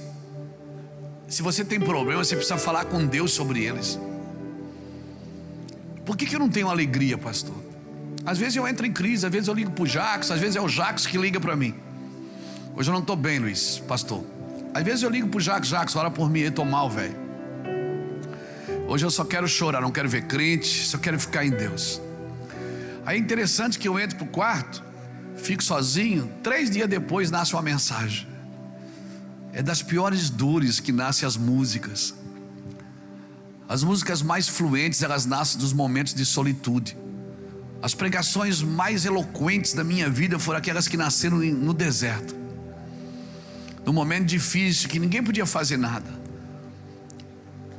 Se você tem problema, você precisa falar com Deus sobre eles. Por que eu não tenho alegria, pastor? Às vezes eu entro em crise, às vezes eu ligo para o Jacos, às vezes é o Jacos que liga para mim. Hoje eu não estou bem, Luiz, pastor. Às vezes eu ligo para o Jacos, ora por mim, eu estou mal, velho. Hoje eu só quero chorar, não quero ver crente, só quero ficar em Deus. Aí é interessante que eu entro para o quarto, fico sozinho, 3 dias depois nasce uma mensagem. É das piores dores que nascem as músicas. As músicas mais fluentes, elas nascem dos momentos de solitude. As pregações mais eloquentes da minha vida foram aquelas que nasceram no deserto, no momento difícil que ninguém podia fazer nada.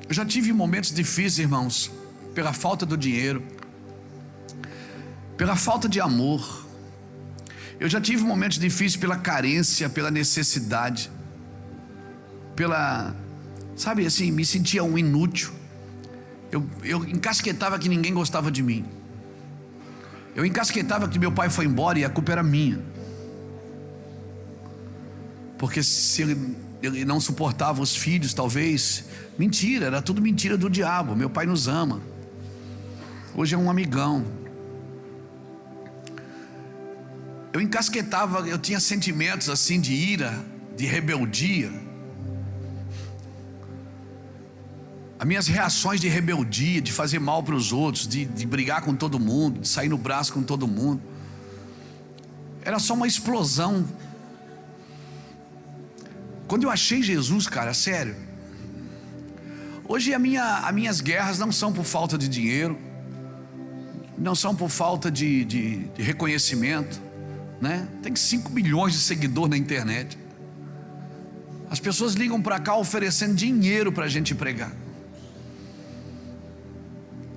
Eu já tive momentos difíceis, irmãos, pela falta do dinheiro, pela falta de amor. Eu já tive momentos difíceis pela carência, pela necessidade, sabe assim, me sentia um inútil. Eu encasquetava que ninguém gostava de mim. Eu encasquetava que meu pai foi embora e a culpa era minha. Porque se ele não suportava os filhos, talvez. Mentira, era tudo mentira do diabo. Meu pai nos ama. Hoje é um amigão. Eu encasquetava, eu tinha sentimentos assim de ira, de rebeldia. As minhas reações de rebeldia, de fazer mal para os outros, de brigar com todo mundo, de sair no braço com todo mundo, era só uma explosão. Quando eu achei Jesus, cara, sério, hoje as minhas guerras não são por falta de dinheiro, não são por falta de reconhecimento, né? Tem 5 milhões de seguidores na internet. As pessoas ligam para cá oferecendo dinheiro para a gente pregar.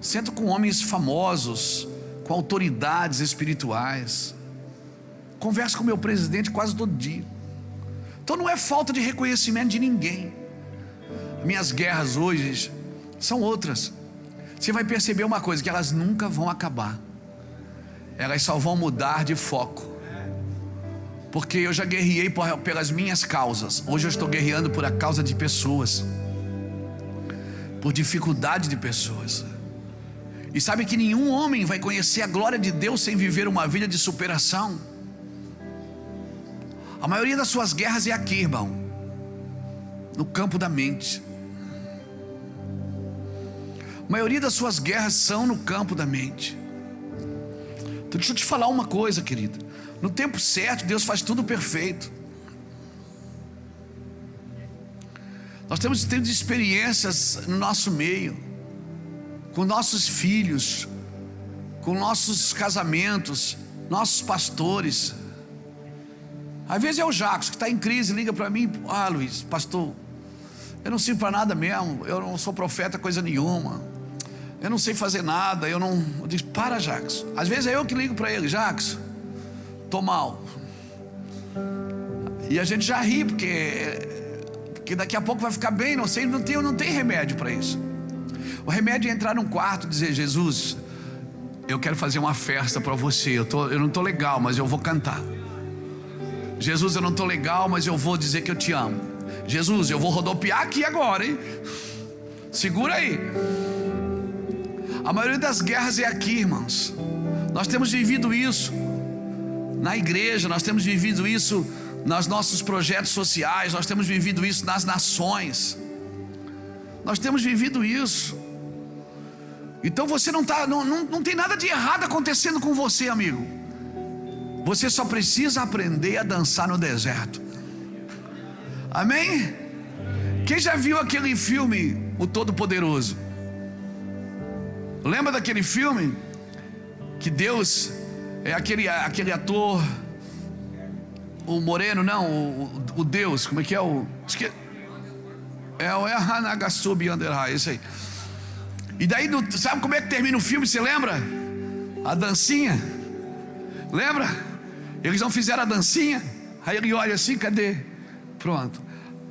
Sento com homens famosos, com autoridades espirituais, converso com o meu presidente quase todo dia. Então não é falta de reconhecimento de ninguém. Minhas guerras hoje são outras. Você vai perceber uma coisa, que elas nunca vão acabar. Elas só vão mudar de foco. Porque eu já guerreei pelas minhas causas. Hoje eu estou guerreando por a causa de pessoas, por dificuldade de pessoas. E sabe que nenhum homem vai conhecer a glória de Deus sem viver uma vida de superação. A maioria das suas guerras é aqui, irmão, no campo da mente. A maioria das suas guerras são no campo da mente. Então deixa eu te falar uma coisa, querida. No tempo certo, Deus faz tudo perfeito. Nós temos tido experiências no nosso meio, com nossos filhos, com nossos casamentos, nossos pastores. Às vezes é o Jacos que está em crise, liga para mim: ah, Luiz, pastor, eu não sirvo para nada mesmo, eu não sou profeta coisa nenhuma, eu não sei fazer nada, eu digo: para, Jacos. Às vezes é eu que ligo para ele: Jacos, estou mal. E a gente já ri, porque daqui a pouco vai ficar bem, não tem remédio para isso. O remédio é entrar num quarto e dizer: Jesus, eu quero fazer uma festa para você, eu não estou legal, mas eu vou cantar. Jesus, eu não estou legal, mas eu vou dizer que eu te amo. Jesus, eu vou rodopiar aqui agora, hein? Segura aí. A maioria das guerras é aqui, irmãos. Nós temos vivido isso na igreja, nós temos vivido isso nos nossos projetos sociais, nós temos vivido isso nas nações. Nós temos vivido isso. Então você não tem nada de errado acontecendo com você, amigo. Você só precisa aprender a dançar no deserto. Amém? Quem já viu aquele filme, O Todo-Poderoso? Lembra daquele filme? Que Deus é aquele ator, o moreno, não, o Deus, como é que é o... É o Hanagasubi Underhigh, isso aí. E daí, sabe como é que termina o filme, você lembra? A dancinha. Lembra? Eles não fizeram a dancinha. Aí ele olha assim, cadê? Pronto.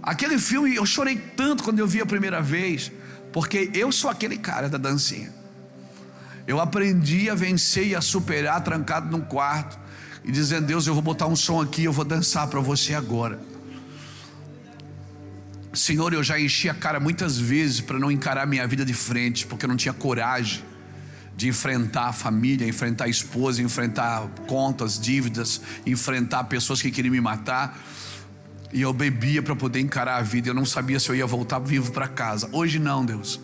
Aquele filme, eu chorei tanto quando eu vi a primeira vez, porque eu sou aquele cara da dancinha. Eu aprendi a vencer e a superar trancado num quarto e dizendo: Deus, eu vou botar um som aqui, eu vou dançar para você agora. Senhor, eu já enchi a cara muitas vezes para não encarar minha vida de frente, porque eu não tinha coragem de enfrentar a família, enfrentar a esposa, enfrentar contas, dívidas, enfrentar pessoas que queriam me matar. E eu bebia para poder encarar a vida. Eu não sabia se eu ia voltar vivo para casa. Hoje não, Deus.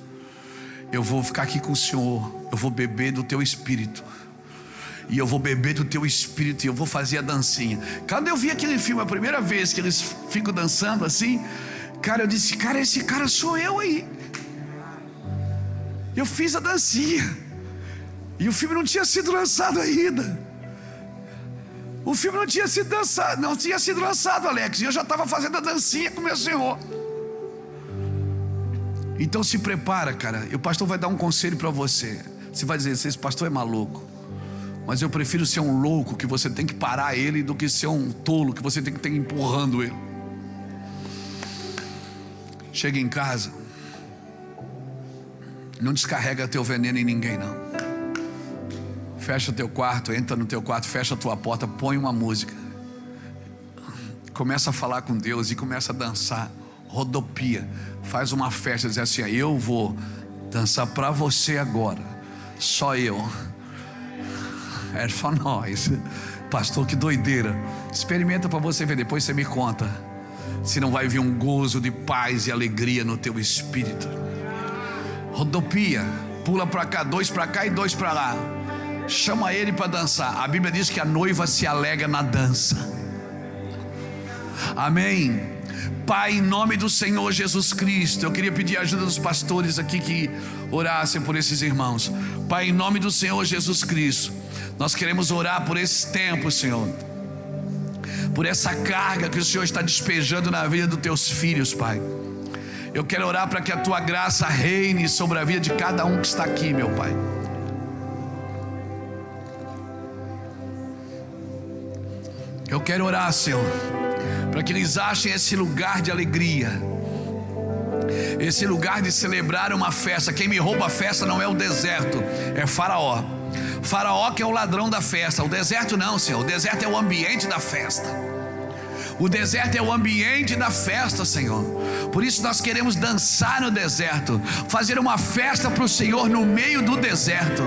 Eu vou ficar aqui com o Senhor. Eu vou beber do teu Espírito. E eu vou beber do teu Espírito. E eu vou fazer a dancinha. Quando eu vi aquele filme a primeira vez que eles ficam dançando assim, cara, eu disse: cara, esse cara sou eu aí. Eu fiz a dancinha. E o filme não tinha sido lançado ainda. O filme não tinha sido lançado, Alex. E eu já estava fazendo a dancinha com o meu Senhor. Então se prepara, cara. E o pastor vai dar um conselho para você. Você vai dizer: esse pastor é maluco. Mas eu prefiro ser um louco que você tem que parar ele, do que ser um tolo que você tem que estar empurrando ele. Chega em casa, não descarrega teu veneno em ninguém, não. Fecha teu quarto, entra no teu quarto, fecha a tua porta, põe uma música, começa a falar com Deus e começa a dançar, rodopia, faz uma festa, diz assim: eu vou dançar para você agora, só eu. É só nós. Pastor, que doideira. Experimenta para você ver, depois você me conta se não vai vir um gozo de paz e alegria no teu espírito. Rodopia, pula para cá, 2 para cá e 2 para lá. Chama ele para dançar. A Bíblia diz que a noiva se alegra na dança. Amém. Pai, em nome do Senhor Jesus Cristo, eu queria pedir a ajuda dos pastores aqui que orassem por esses irmãos. Pai, em nome do Senhor Jesus Cristo, nós queremos orar por esse tempo, Senhor, por essa carga que o Senhor está despejando na vida dos teus filhos, Pai. Eu quero orar para que a tua graça reine sobre a vida de cada um que está aqui, meu Pai. Eu quero orar, Senhor, para que eles achem esse lugar de alegria, esse lugar de celebrar uma festa. Quem me rouba a festa não é o deserto, é Faraó. Faraó que é o ladrão da festa. O deserto não, Senhor. O deserto é o ambiente da festa. O deserto é o ambiente da festa, Senhor. Por isso nós queremos dançar no deserto, fazer uma festa para o Senhor no meio do deserto,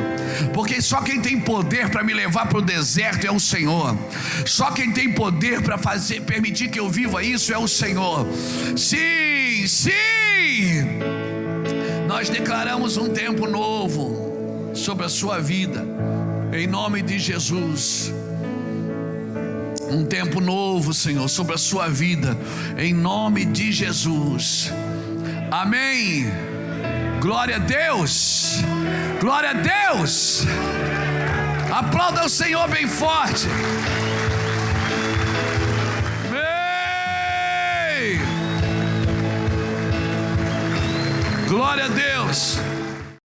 porque só quem tem poder para me levar para o deserto é o Senhor. Só quem tem poder para permitir que eu viva isso é o Senhor. Sim, sim. Nós declaramos um tempo novo sobre a sua vida, em nome de Jesus. Um tempo novo, Senhor, sobre a sua vida, em nome de Jesus. Amém. Glória a Deus. Glória a Deus. Aplauda o Senhor bem forte. Amém. Glória a Deus.